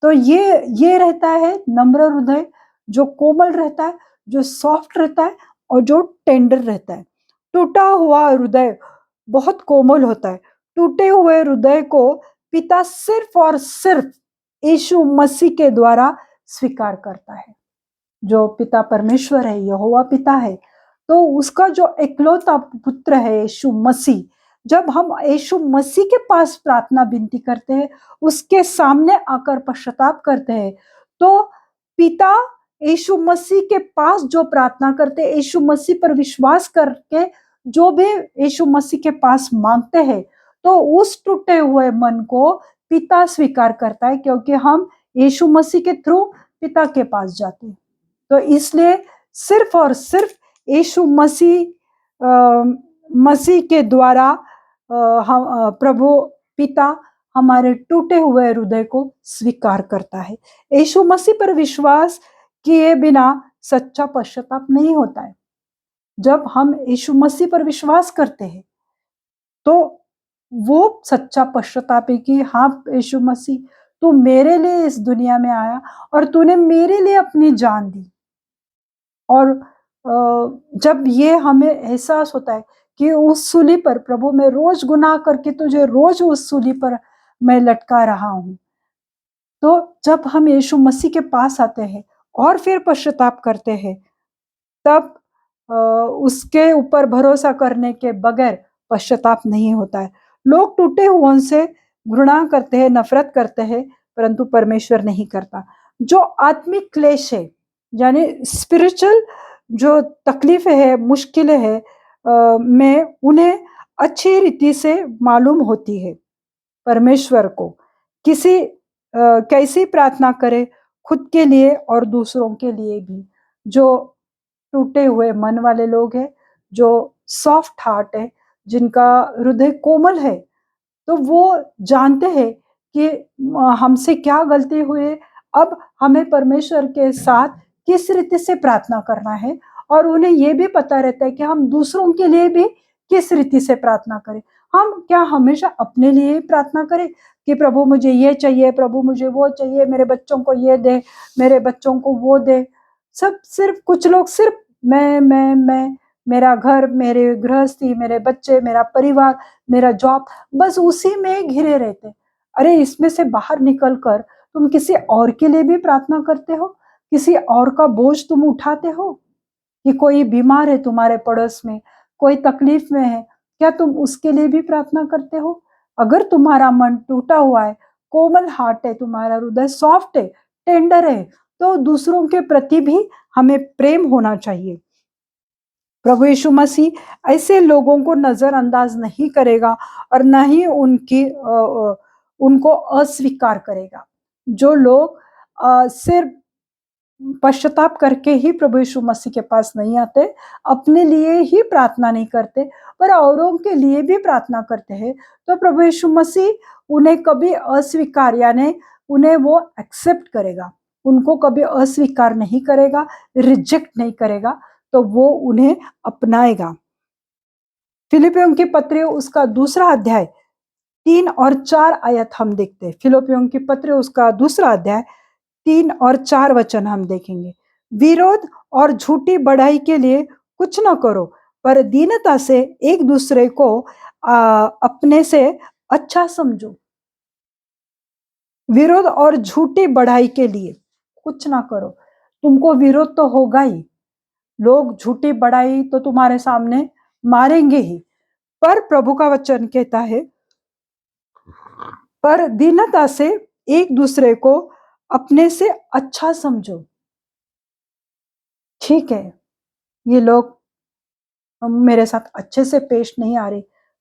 तो ये रहता है नम्र हृदय, जो कोमल रहता है, जो सॉफ्ट रहता है और जो टेंडर रहता है। टूटा हुआ हृदय बहुत कोमल होता है। टूटे हुए हृदय को पिता सिर्फ और सिर्फ यीशु मसीह के द्वारा स्वीकार करता है। जो पिता परमेश्वर है, यहोवा पिता है, तो उसका जो इकलौता पुत्र है यीशु मसीह, जब हम यीशु मसीह के पास प्रार्थना विनती करते हैं, उसके सामने आकर पश्चाताप करते हैं, तो पिता यीशु मसीह के पास जो प्रार्थना करते हैं, यीशु मसीह पर विश्वास करके जो भी यीशु मसीह के पास मांगते हैं, तो उस टूटे हुए मन को पिता स्वीकार करता है, क्योंकि हम यीशु मसीह के थ्रू पिता के पास जाते हैं। तो इसलिए सिर्फ और सिर्फ यीशु मसीह के द्वारा प्रभु पिता हमारे टूटे हुए हृदय को स्वीकार करता है। यीशु मसीह पर विश्वास किए बिना सच्चा पश्चाताप नहीं होता है। जब हम यीशु मसीह पर विश्वास करते हैं, तो वो सच्चा पश्चाताप है कि हाँ यीशु मसीह, तू मेरे लिए इस दुनिया में आया और तूने मेरे लिए अपनी जान दी। और जब ये हमें एहसास होता है कि उस सूली पर प्रभु, मैं रोज गुनाह करके तुझे रोज उस सूली पर मैं लटका रहा हूं, तो जब हम यीशु मसीह के पास आते हैं और फिर पश्चाताप करते हैं, तब उसके ऊपर भरोसा करने के बगैर पश्चाताप नहीं होता है। लोग टूटे हुओं से घृणा करते हैं, नफरत करते हैं, परंतु परमेश्वर नहीं करता। जो आत्मिक क्लेश है, यानी स्पिरिचुअल जो तकलीफें है, मुश्किलें है, में उन्हें अच्छी रीति से मालूम होती है परमेश्वर को कैसी प्रार्थना करे, खुद के लिए और दूसरों के लिए भी। जो टूटे हुए मन वाले लोग हैं, जो सॉफ्ट हार्ट है, जिनका हृदय कोमल है, तो वो जानते हैं कि हमसे क्या गलती हुई, अब हमें परमेश्वर के साथ किस रीति से प्रार्थना करना है, और उन्हें ये भी पता रहता है कि हम दूसरों के लिए भी किस रीति से प्रार्थना करें। हम क्या हमेशा अपने लिए प्रार्थना करें कि प्रभु मुझे ये चाहिए, प्रभु मुझे वो चाहिए, मेरे बच्चों को ये दे, मेरे बच्चों को वो दे। सब सिर्फ कुछ लोग सिर्फ मैं, मेरा घर, मेरे गृहस्थी, मेरे बच्चे, मेरा परिवार, मेरा जॉब, बस उसी में घिरे रहते। अरे इसमें से बाहर निकलकर तुम किसी और के लिए भी प्रार्थना करते हो? किसी और का बोझ तुम उठाते हो? कि कोई बीमार है तुम्हारे पड़ोस में, कोई तकलीफ में है, क्या तुम उसके लिए भी प्रार्थना करते हो? अगर तुम्हारा मन टूटा हुआ है, कोमल हार्ट है, तुम्हारा हृदय सॉफ्ट है, टेंडर है, तो दूसरों के प्रति भी हमें प्रेम होना चाहिए। प्रभु यीशु मसीह ऐसे लोगों को नजरअंदाज नहीं करेगा और न ही उनको अस्वीकार करेगा। जो लोग सिर्फ पश्चाताप करके ही प्रभु यीशु मसीह के पास नहीं आते, अपने लिए ही प्रार्थना नहीं करते, पर औरों के लिए भी प्रार्थना करते हैं, तो प्रभु यीशु मसीह उन्हें कभी अस्वीकार, यानी उन्हें वो एक्सेप्ट करेगा, उनको कभी अस्वीकार नहीं करेगा, रिजेक्ट नहीं करेगा, तो वो उन्हें अपनाएगा। फिलिपियों की पत्री उसका 2 अध्याय 3 और 4 आयत हम देखते हैं। फिलिपियों की पत्री उसका 2 अध्याय 3 और 4 वचन हम देखेंगे। विरोध और झूठी बढ़ाई के लिए कुछ न करो, पर दीनता से एक दूसरे को अपने से अच्छा समझो। विरोध और झूठी बढ़ाई के लिए कुछ ना करो। तुमको विरोध तो होगा ही, लोग झूठी बढ़ाई तो तुम्हारे सामने मारेंगे ही, पर प्रभु का वचन कहता है, पर दीनता से एक दूसरे को अपने से अच्छा समझो। ठीक है, ये लोग मेरे साथ अच्छे से पेश नहीं आ रहे,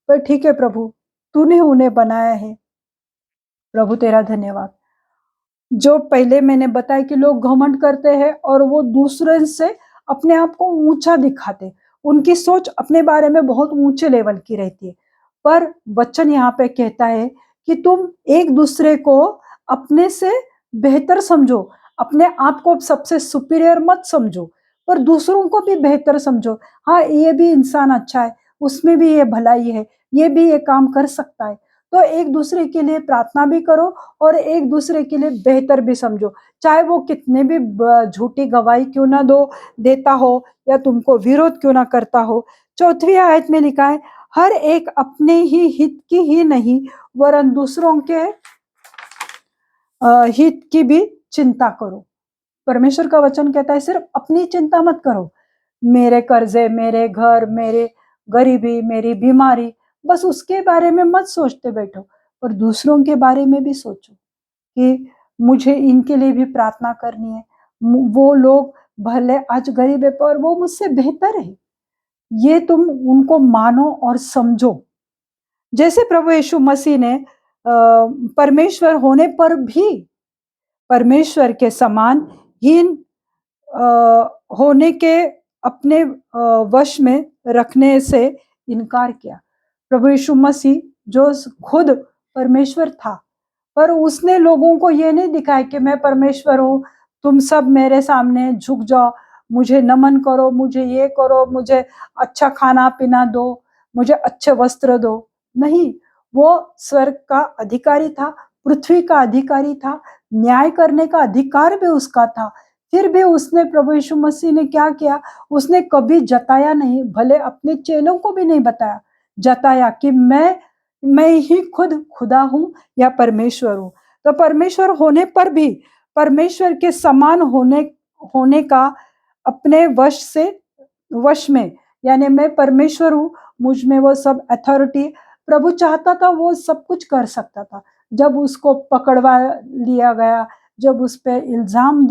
पर ठीक है प्रभु, तूने उन्हें बनाया है, प्रभु तेरा धन्यवाद। जो पहले मैंने बताया कि लोग घमंड करते हैं और वो दूसरे से अपने आप को ऊंचा दिखाते, उनकी सोच अपने बारे में बहुत ऊंचे लेवल की रहती है। पर वचन यहाँ पे कहता है कि तुम एक दूसरे को अपने से बेहतर समझो, अपने आप को सबसे सुपीरियर मत समझो, पर दूसरों को भी बेहतर समझो। हाँ, ये भी इंसान अच्छा है, उसमें भी ये भलाई है, ये भी ये काम कर सकता है। तो एक दूसरे के लिए प्रार्थना भी करो और एक दूसरे के लिए बेहतर भी समझो, चाहे वो कितने भी झूठी गवाही क्यों ना देता हो या तुमको विरोध क्यों ना करता हो। 4वीं आयत में लिखा है, हर एक अपने ही हित की ही नहीं वरन दूसरों के हित की भी चिंता करो। परमेश्वर का वचन कहता है सिर्फ अपनी चिंता मत करो, मेरे कर्जे, मेरे घर, मेरे गरीबी, मेरी बीमारी, बस उसके बारे में मत सोचते बैठो, पर दूसरों के बारे में भी सोचो कि मुझे इनके लिए भी प्रार्थना करनी है। वो लोग भले आज गरीब है पर वो मुझसे बेहतर है, ये तुम उनको मानो और समझो। जैसे प्रभु यीशु मसीह ने परमेश्वर होने पर भी परमेश्वर के समान हीन होने के अपने वश में रखने से इनकार किया। प्रभु यीशु मसीह जो खुद परमेश्वर था, पर उसने लोगों को ये नहीं दिखाया कि मैं परमेश्वर हूँ, तुम सब मेरे सामने झुक जाओ, मुझे नमन करो, मुझे ये करो, मुझे अच्छा खाना पीना दो, मुझे अच्छे वस्त्र दो। नहीं, वो स्वर्ग का अधिकारी था, पृथ्वी का अधिकारी था, न्याय करने का अधिकार भी उसका था। फिर भी उसने, प्रभु यीशु मसीह ने क्या किया, उसने कभी जताया नहीं, भले अपने चेलों को भी नहीं जताया कि मैं ही खुद खुदा हूं या परमेश्वर हूं। तो परमेश्वर होने पर भी परमेश्वर के समान होने का अपने वश में, यानी मैं परमेश्वर हूं, मुझ में वो सब अथॉरिटी, प्रभु चाहता था वो सब कुछ कर सकता था। जब उसको पकड़वा लिया गया, जब उस पे इल्जाम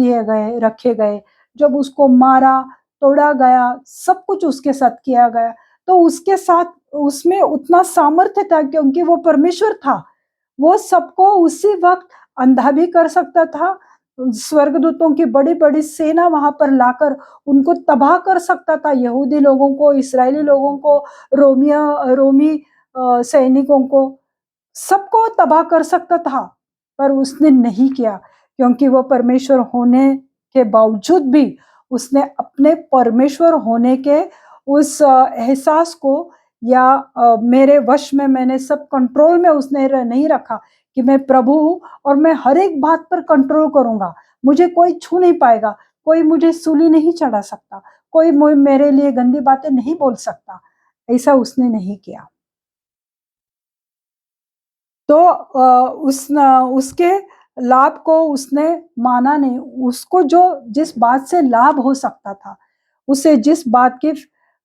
रखे गए, जब उसको मारा तोड़ा गया, सब कुछ उसके साथ किया गया, तो उसके साथ उसमें उतना सामर्थ्य था क्योंकि वो परमेश्वर था। वो सबको उसी वक्त अंधा भी कर सकता था, स्वर्गदूतों की बड़ी बड़ी सेना वहां पर लाकर उनको तबाह कर सकता था, यहूदी लोगों को, इसराइली लोगों को, रोमी सैनिकों को, सबको तबाह कर सकता था, पर उसने नहीं किया क्योंकि वो परमेश्वर होने के बावजूद भी उसने अपने परमेश्वर होने के उस एहसास को या मेरे वश में, मैंने सब कंट्रोल में उसने नहीं रखा कि मैं प्रभु हूं और मैं हर एक बात पर कंट्रोल करूंगा, मुझे कोई छू नहीं पाएगा, कोई मुझे सूली नहीं चढ़ा सकता, कोई मेरे लिए गंदी बातें नहीं बोल सकता। ऐसा उसने नहीं किया। तो उसके लाभ को उसने माना नहीं, उसको जो जिस बात से लाभ हो सकता था, उसे जिस बात की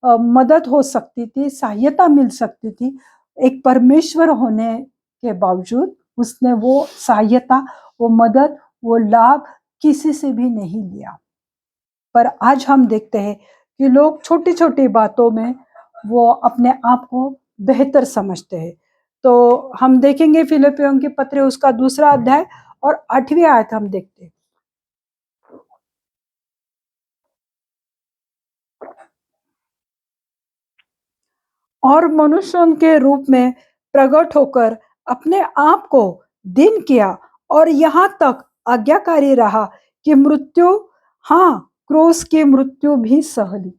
मदद हो सकती थी, सहायता मिल सकती थी, एक परमेश्वर होने के बावजूद उसने वो सहायता, वो मदद, वो लाभ किसी से भी नहीं लिया। पर आज हम देखते हैं कि लोग छोटी छोटी बातों में वो अपने आप को बेहतर समझते हैं। तो हम देखेंगे फिलिपियों की पत्री उसका 2 अध्याय और 8वीं आयत हम देखते हैं। और मनुष्यों के रूप में प्रकट होकर अपने आप को दीन किया और यहाँ तक आज्ञाकारी रहा कि मृत्यु, हाँ, क्रूस की मृत्यु भी सह ली।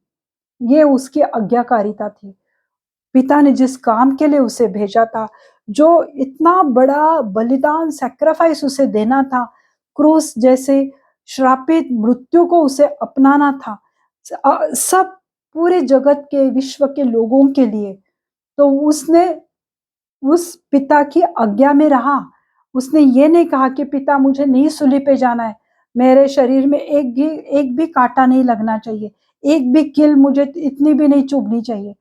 ये उसकी आज्ञाकारिता थी। पिता ने जिस काम के लिए उसे भेजा था, जो इतना बड़ा बलिदान, सैक्रिफाइस उसे देना था, क्रूस जैसे श्रापित मृत्यु को उसे अपनाना था, सब पूरे जगत के, विश्व के लोगों के लिए, तो उसने उस पिता की आज्ञा में रहा। उसने ये नहीं कहा कि पिता मुझे नहीं सूली पे जाना है, मेरे शरीर में एक भी कांटा नहीं लगना चाहिए, एक भी कील मुझे इतनी भी नहीं चुभनी चाहिए।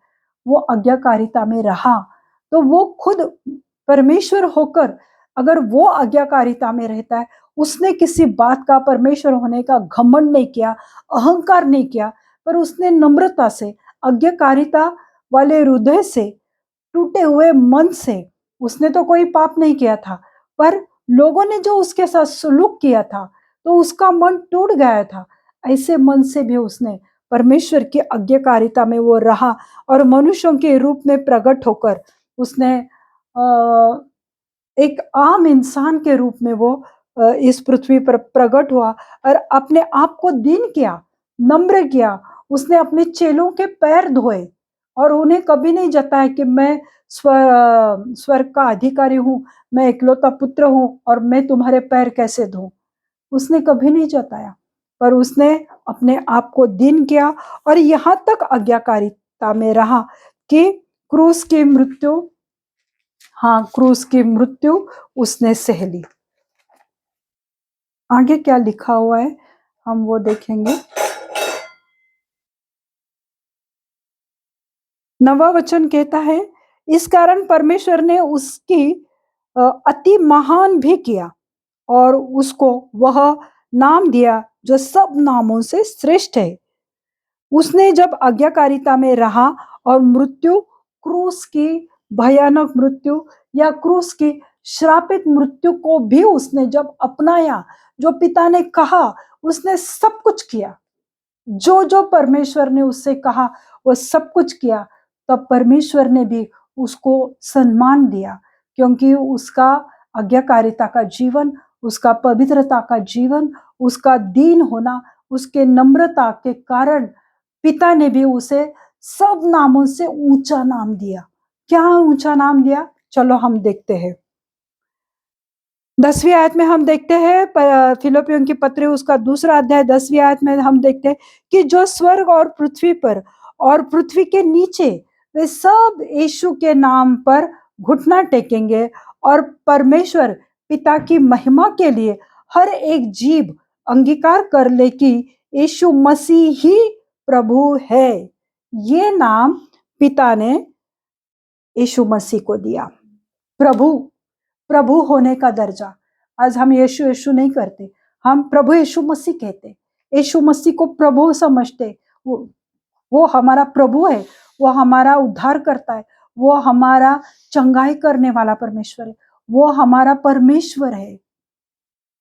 वो आज्ञाकारिता में रहा। तो वो खुद परमेश्वर होकर अगर वो आज्ञाकारिता में रहता है, उसने किसी बात का, परमेश्वर होने का घमंड नहीं किया, अहंकार नहीं किया, पर उसने नम्रता से, आज्ञाकारिता वाले हृदय से, टूटे हुए मन से, उसने तो कोई पाप नहीं किया था, पर लोगों ने जो उसके साथ सुलूक किया था, तो उसका मन टूट गया था। ऐसे मन से भी उसने परमेश्वर की आज्ञाकारिता में वो रहा और मनुष्यों के रूप में प्रकट होकर उसने एक आम इंसान के रूप में वो इस पृथ्वी पर प्रकट हुआ और अपने आप को दीन किया, नम्र किया। उसने अपने चेलों के पैर धोए और उन्हें कभी नहीं जताया कि मैं स्वर्ग का अधिकारी हूँ, मैं इकलौता पुत्र हूँ और मैं तुम्हारे पैर कैसे धोऊं। उसने कभी नहीं जताया, पर उसने अपने आप को दीन किया और यहाँ तक आज्ञाकारिता में रहा कि क्रूस की मृत्यु, हाँ, क्रूस की मृत्यु उसने सह ली। आगे क्या लिखा हुआ है हम वो देखेंगे। 9वां वचन कहता है, इस कारण परमेश्वर ने उसकी अति महान भी किया और उसको वह नाम दिया जो सब नामों से श्रेष्ठ है। उसने जब आज्ञाकारिता में रहा और मृत्यु, क्रूस की भयानक मृत्यु या क्रूस की श्रापित मृत्यु को भी उसने जब अपनाया, जो पिता ने कहा, उसने सब कुछ किया। जो जो परमेश्वर ने उससे कहा वो सब कुछ किया। तब परमेश्वर ने भी उसको सम्मान दिया, क्योंकि उसका आज्ञाकारिता का जीवन, उसका पवित्रता का जीवन, उसका दीन होना, उसके नम्रता के कारण पिता ने भी उसे सब नामों से ऊंचा नाम दिया। क्या ऊंचा नाम दिया, चलो हम देखते हैं। 10वीं आयत में हम देखते हैं, फिलिप्पियों की पत्री उसका 2 अध्याय 10वीं आयत में हम देखते हैं कि जो स्वर्ग और पृथ्वी पर और पृथ्वी के नीचे वे सब यीशु के नाम पर घुटना टेकेंगे और परमेश्वर पिता की महिमा के लिए हर एक जीव अंगीकार कर ले कि यीशु मसीह ही प्रभु है। ये नाम पिता ने यीशु मसीह को दिया। प्रभु, प्रभु होने का दर्जा। आज हम यीशु यीशु नहीं करते, हम प्रभु यीशु मसीह कहते। यीशु मसीह को प्रभु समझते। वो हमारा प्रभु है, वो हमारा उद्धार करता है, वो हमारा चंगाई करने वाला परमेश्वर है, वो हमारा परमेश्वर है।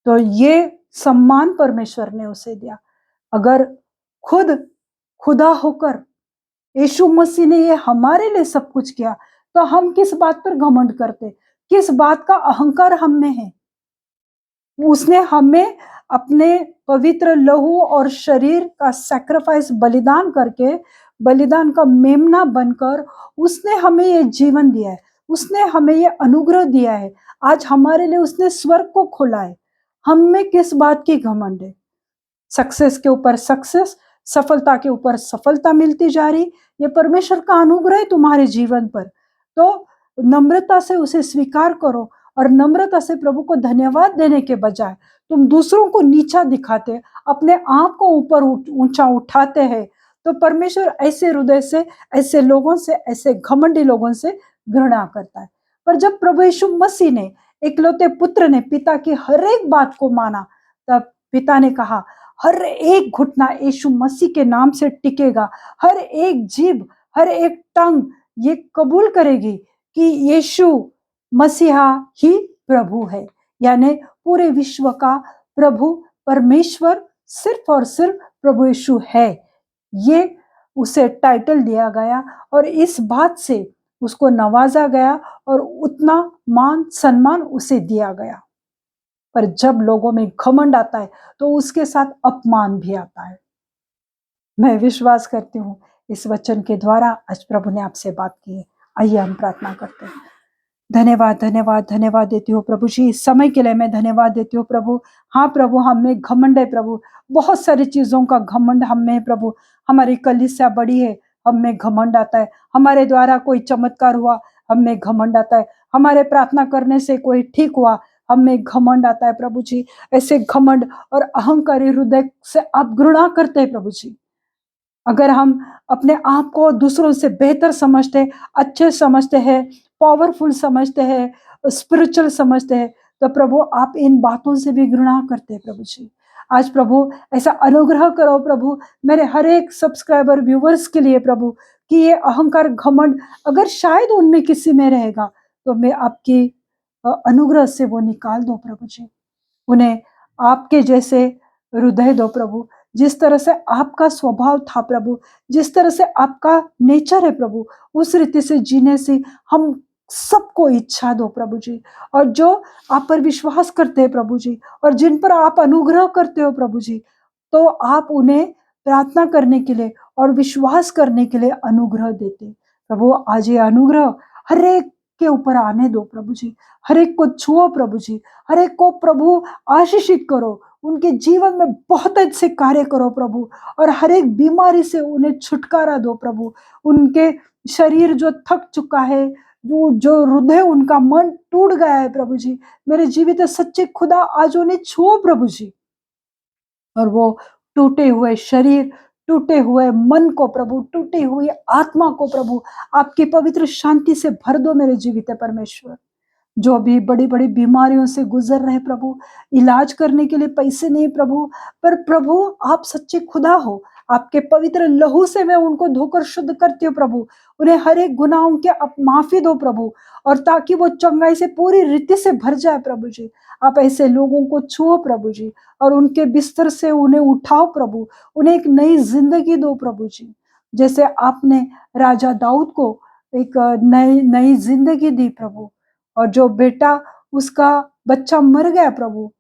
तो ये सम्मान परमेश्वर ने उसे दिया। अगर खुद खुदा होकर यीशु मसीह ने ये हमारे लिए सब कुछ किया, तो हम किस बात पर घमंड करते, किस बात का अहंकार हम में है। उसने हमें अपने पवित्र लहू और शरीर का सैक्रिफाइस, बलिदान करके, बलिदान का मेमना बनकर उसने हमें ये जीवन दिया है, उसने हमें ये अनुग्रह दिया है। आज हमारे लिए उसने स्वर्ग को खोला है। हम में किस बात की घमंड है? सक्सेस के ऊपर सक्सेस, सफलता के ऊपर सफलता मिलती जा रही, ये परमेश्वर का अनुग्रह है तुम्हारे जीवन पर। तो नम्रता से उसे स्वीकार करो और नम्रता से प्रभु को धन्यवाद देने के बजाय तुम दूसरों को नीचा दिखाते, अपने आप को ऊपर ऊंचा उठाते हैं, तो परमेश्वर ऐसे हृदय से, ऐसे लोगों से, ऐसे घमंडी लोगों से घृणा करता है। पर जब प्रभु यीशु मसीह ने, इकलौते पुत्र ने पिता की हर एक बात को माना, तब पिता ने कहा हर एक घुटना यीशु मसीह के नाम से टिकेगा, हर एक जीभ, हर एक टंग ये कबूल करेगी कि यीशु मसीहा ही प्रभु है। यानी पूरे विश्व का प्रभु परमेश्वर सिर्फ और सिर्फ प्रभु यीशु है। ये उसे टाइटल दिया गया और इस बात से उसको नवाजा गया और उतना मान सम्मान उसे दिया गया। पर जब लोगों में घमंड आता है तो उसके साथ अपमान भी आता है। मैं विश्वास करती हूँ इस वचन के द्वारा आज प्रभु ने आपसे बात की है। आइए हम प्रार्थना करते हैं। धन्यवाद धन्यवाद धन्यवाद देती हूँ प्रभु जी, इस समय के लिए मैं धन्यवाद देती हूँ प्रभु। हाँ प्रभु, हम में घमंड है प्रभु, बहुत सारी चीजों का घमंड हम में है प्रभु। हमारी कलीसिया बड़ी है, हम में घमंड आता है। हमारे द्वारा कोई चमत्कार हुआ, हम में घमंड आता है। हमारे प्रार्थना करने से कोई ठीक हुआ, हम में घमंड आता है प्रभु जी। ऐसे घमंड और अहंकारी हृदय से आप घृणा करते हैं प्रभु जी। अगर हम अपने आप को दूसरों से बेहतर समझते, अच्छे समझते हैं, पावरफुल समझते हैं, स्पिरिचुअल समझते हैं, तो प्रभु आप इन बातों से भी घृणा करते हैं प्रभु जी। आज प्रभु ऐसा अनुग्रह करो प्रभु मेरे हर एक सब्सक्राइबर व्यूवर्स के लिए प्रभु, कि ये अहंकार घमंड अगर शायद उनमें किसी में रहेगा, तो मैं आपकी अनुग्रह से वो निकाल दो प्रभु जी। उन्हें आपके जैसे हृदय दो प्रभु, जिस तरह से आपका स्वभाव था प्रभु, जिस तरह से आपका नेचर है प्रभु, उस रीति से जीने से हम सबको इच्छा दो प्रभु जी। और जो आप पर विश्वास करते हैं प्रभु जी, और जिन पर आप अनुग्रह करते हो प्रभु जी, तो आप उन्हें प्रार्थना करने के लिए और विश्वास करने के लिए अनुग्रह देते प्रभु। आज ये अनुग्रह हर एक के ऊपर आने दो प्रभु जी, हर एक को छुओ प्रभु जी, हर एक को प्रभु आशीषित करो, उनके जीवन में बहुत अच्छे कार्य करो प्रभु, और हर एक बीमारी से उन्हें छुटकारा दो प्रभु। उनके शरीर जो थक चुका है, जो जो हृदय उनका मन टूट गया है प्रभु जी, मेरे जीवित सच्चे खुदा आज उन्हें छुओ प्रभु जी। और वो टूटे हुए शरीर, टूटे हुए मन को प्रभु, टूटी हुई आत्मा को प्रभु आपकी पवित्र शांति से भर दो मेरे जीवित परमेश्वर। जो भी बड़ी-बड़ी बीमारियों से गुजर रहे प्रभु, इलाज करने के लिए पैसे नहीं प्रभु, पर प्रभु आप सच्चे खुदा हो। आपके पवित्र लहू से मैं उनको धोकर शुद्ध करती हूँ प्रभु। उन्हें हर एक गुनाहों की आप माफ़ी दो प्रभु, और ताकि वो चंगाई से पूरी रीति से भर जाए प्रभु जी। आप ऐसे लोगों को छुओ प्रभु जी, और उनके बिस्तर से उन्हें उठाओ प्रभु, उन्हें एक नई ज़िंदगी दो प्रभु जी। जैसे आपने राजा दाऊद को एक नई नई ज़िंदगी दी प्रभु, और जो बेटा उसका बच्चा मर गया प्रभु,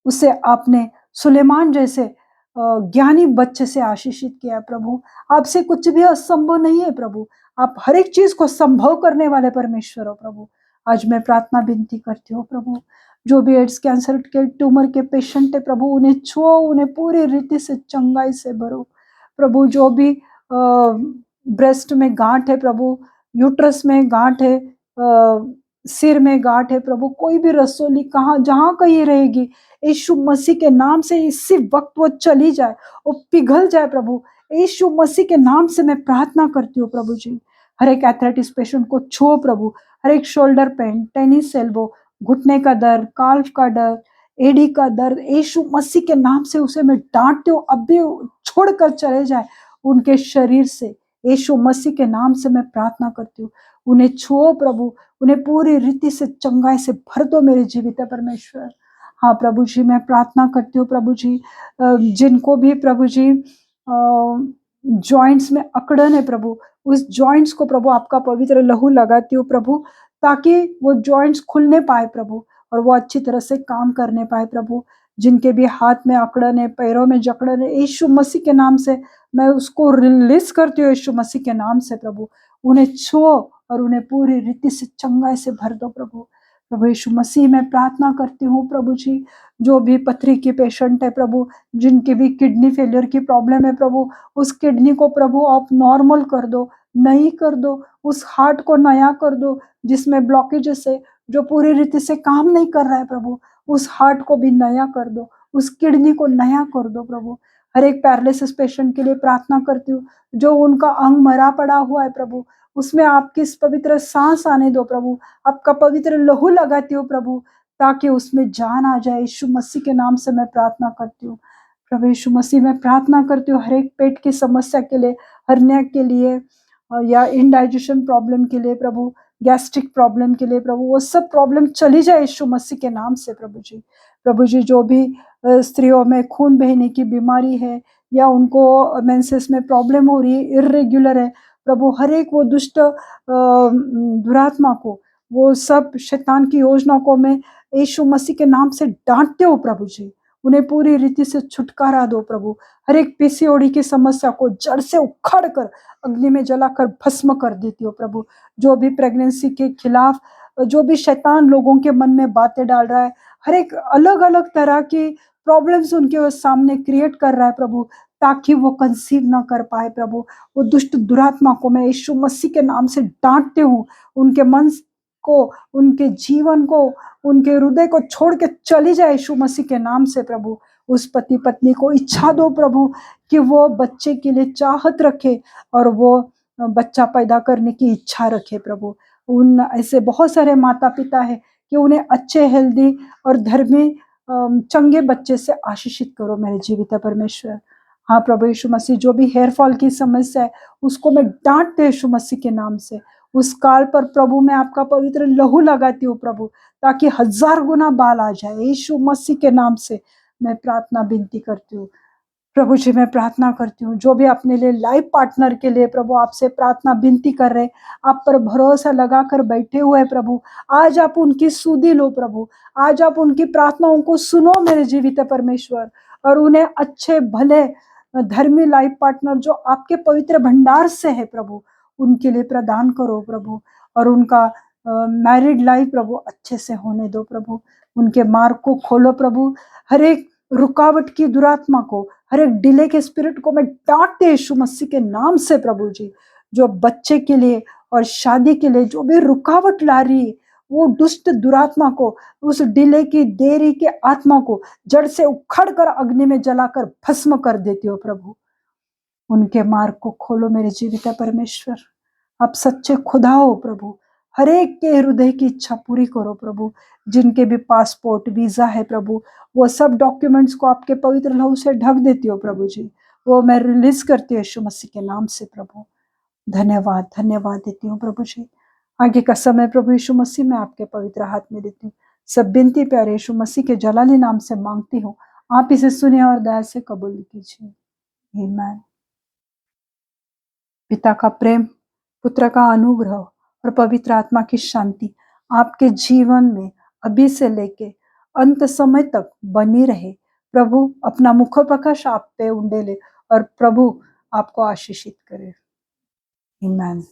उसे आपने सुलेमान जैसे ज्ञानी बच्चे से आशीषित किया प्रभु। आपसे कुछ भी असंभव नहीं है प्रभु। आप हर एक चीज़ को संभव करने वाले परमेश्वर हो प्रभु। आज मैं प्रार्थना विनती करती हूँ प्रभु, जो भी एड्स कैंसर के ट्यूमर के पेशेंट है प्रभु, उन्हें छुओ, उन्हें पूरी रीति से चंगाई से भरो प्रभु। जो भी ब्रेस्ट में गांठ है प्रभु, यूट्रस में गांठ है, सिर में गांठ है प्रभु, कोई भी रसोली कहाँ जहाँ कहीं रहेगी, यीशु मसीह के नाम से इसी वक्त वो चली जाए, वो पिघल जाए प्रभु। यीशु मसीह के नाम से मैं प्रार्थना करती हूँ प्रभु जी। हर एक एथलेटिक्स पेशेंट को छुओ प्रभु, हर एक शोल्डर पेन, टेनिस एल्बो, घुटने का दर्द, काल्फ का दर्द, एडी का दर्द, यीशु मसीह के नाम से उसे मैं डांटती हूँ, अब भी छोड़कर चले जाए उनके शरीर से। यीशु मसीह के नाम से मैं प्रार्थना करती हूँ, उन्हें छुओ प्रभु, उन्हें पूरी रीति से चंगाई से भर दो मेरे जीवित परमेश्वर। हाँ प्रभु जी, मैं प्रार्थना करती हूँ प्रभु जी, जिनको भी प्रभु जी जॉइंट्स में अकड़न है प्रभु, उस जॉइंट्स को प्रभु आपका पवित्र लहू लगाती हूँ प्रभु, ताकि वो जॉइंट्स खुलने पाए प्रभु, और वो अच्छी तरह से काम करने पाए प्रभु। जिनके भी हाथ में अकड़न है, पैरों में जकड़न है, यीशु मसीह के नाम से मैं उसको रिलीज करती हूँ, यीशु मसीह के नाम से प्रभु। उन्हें छुओ और उन्हें पूरी रीति से चंगाई से भर दो प्रभु। प्रभु यीशु मसीह मैं प्रार्थना करती हूँ प्रभु जी, जो भी पथरी के पेशेंट है प्रभु, जिनके भी किडनी फेलियर की प्रॉब्लम है प्रभु, उस किडनी को प्रभु आप नॉर्मल कर दो, नई कर दो, उस हार्ट को नया कर दो जिसमें ब्लॉकेजेस है, जो पूरी रीति से काम नहीं कर रहा है प्रभु, उस हार्ट को भी नया कर दो, उस किडनी को नया कर दो प्रभु। हर एक पैरालिसिस पेशेंट के लिए प्रार्थना करती हूँ, जो उनका अंग मरा पड़ा हुआ है प्रभु, उसमें आपकी इस पवित्र सांस आने दो प्रभु, आपका पवित्र लहू लगाती हूँ प्रभु, ताकि उसमें जान आ जाए। यीशु मसीह के नाम से मैं प्रार्थना करती हूँ प्रभु। यीशु मसीह मैं प्रार्थना करती हूँ हर एक पेट की समस्या के लिए, हर्निया के लिए, या इनडाइजेशन प्रॉब्लम के लिए प्रभु, गैस्ट्रिक प्रॉब्लम के लिए प्रभु, वो सब प्रॉब्लम चली जाए यीशु मसीह के नाम से प्रभु जी। प्रभु जी, जो भी स्त्रियों में खून बहने की बीमारी है, या उनको मेंसेस में प्रॉब्लम हो रही है, इर्रेगुलर है प्रभु, हर एक वो दुष्ट दुरात्मा को, वो सब शैतान की योजना को मैं यीशु मसीह के नाम से डांटते हो प्रभु जी। उन्हें पूरी रीति से छुटकारा दो प्रभु। हर एक पीसीओडी की समस्या को जड़ से उखाड़ कर अग्नि में जलाकर भस्म कर देती हो प्रभु। जो भी प्रेगनेंसी के खिलाफ जो भी शैतान लोगों के मन में बातें डाल रहा है, हर एक अलग अलग तरह की प्रॉब्लम्स उनके सामने क्रिएट कर रहा है प्रभु, ताकि वो कंसीव ना कर पाए प्रभु। वो दुष्ट दुरात्मा को मैं यीशु मसीह के नाम से डांटते हूँ। उनके मन को, उनके जीवन को, उनके हृदय को छोड़ के चली जाए यीशु मसीह के नाम से प्रभु। उस पति पत्नी को इच्छा दो प्रभु कि वो बच्चे के लिए चाहत रखे, और वो बच्चा पैदा करने की इच्छा रखे प्रभु। उन ऐसे बहुत सारे माता पिता है कि उन्हें अच्छे, हेल्दी और धर्मी चंगे बच्चे से आशीषित करो मेरे जीवित परमेश्वर। हाँ प्रभु यीशु मसीह, जो भी हेयर फॉल की समस्या है, उसको मैं डांटते यीशु मसीह के नाम से। उस काल पर प्रभु मैं आपका पवित्र लहू लगाती हूँ प्रभु, ताकि 1000 गुना बाल आ जाए। यीशु मसीह के नाम से मैं प्रार्थना विनती करती हूँ प्रभु जी। मैं प्रार्थना करती हूँ जो भी अपने लिए लाइफ पार्टनर के लिए प्रभु आपसे प्रार्थना विनती कर रहे, आप पर भरोसा लगाकर बैठे हुए प्रभु, आज आप उनकी सुधि लो प्रभु। आज आप उनकी प्रार्थनाओं को सुनो मेरे जीवित परमेश्वर, और उन्हें अच्छे भले धर्मी लाइफ पार्टनर जो आपके पवित्र भंडार से है प्रभु, उनके लिए प्रदान करो प्रभु। और उनका मैरिड लाइफ प्रभु अच्छे से होने दो प्रभु। उनके मार्ग को खोलो प्रभु। हर एक रुकावट की दुरात्मा को, हर एक डिले के स्पिरिट को मैं डांटते यीशु मसीह के नाम से प्रभु जी। जो बच्चे के लिए और शादी के लिए जो भी रुकावट ला रही है, वो दुष्ट दुरात्मा को, उस डिले की देरी के आत्मा को जड़ से उखड़ कर अग्नि में जलाकर भस्म कर देती हो प्रभु। उनके मार्ग को खोलो मेरे जीवित परमेश्वर। आप सच्चे खुदा हो प्रभु। हर एक के हृदय की इच्छा पूरी करो प्रभु। जिनके भी पासपोर्ट वीजा है प्रभु, वो सब डॉक्यूमेंट्स को आपके पवित्र लहू से ढक देती हो प्रभु जी। वो मैं रिलीज करती हूँ यीशु मसीह के नाम से प्रभु। धन्यवाद धन्यवाद देती हूँ प्रभु जी। आगे का समय प्रभु यीशु मसीह मैं आपके पवित्र हाथ में देती हूँ। सब विनती प्यारे यीशु मसीह के जलाली नाम से मांगती हूँ, आप इसे सुनिए और दया से कबूल कीजिए। आमीन। पिता का प्रेम, पुत्र का अनुग्रह और पवित्र आत्मा की शांति आपके जीवन में अभी से लेके अंत समय तक बनी रहे। प्रभु अपना मुख प्रकाश आप पे उंडेले और प्रभु आपको आशीषित करे। आमीन।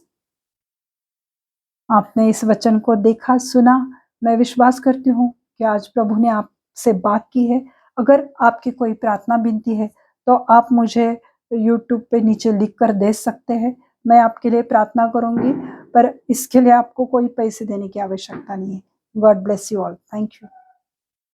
आपने इस वचन को देखा, सुना। मैं विश्वास करती हूँ कि आज प्रभु ने आपसे बात की है। अगर आपकी कोई प्रार्थना विनती है तो आप मुझे YouTube पे नीचे लिख कर दे सकते हैं। मैं आपके लिए प्रार्थना करूंगी, पर इसके लिए आपको कोई पैसे देने की आवश्यकता नहीं है। God bless you all. Thank you.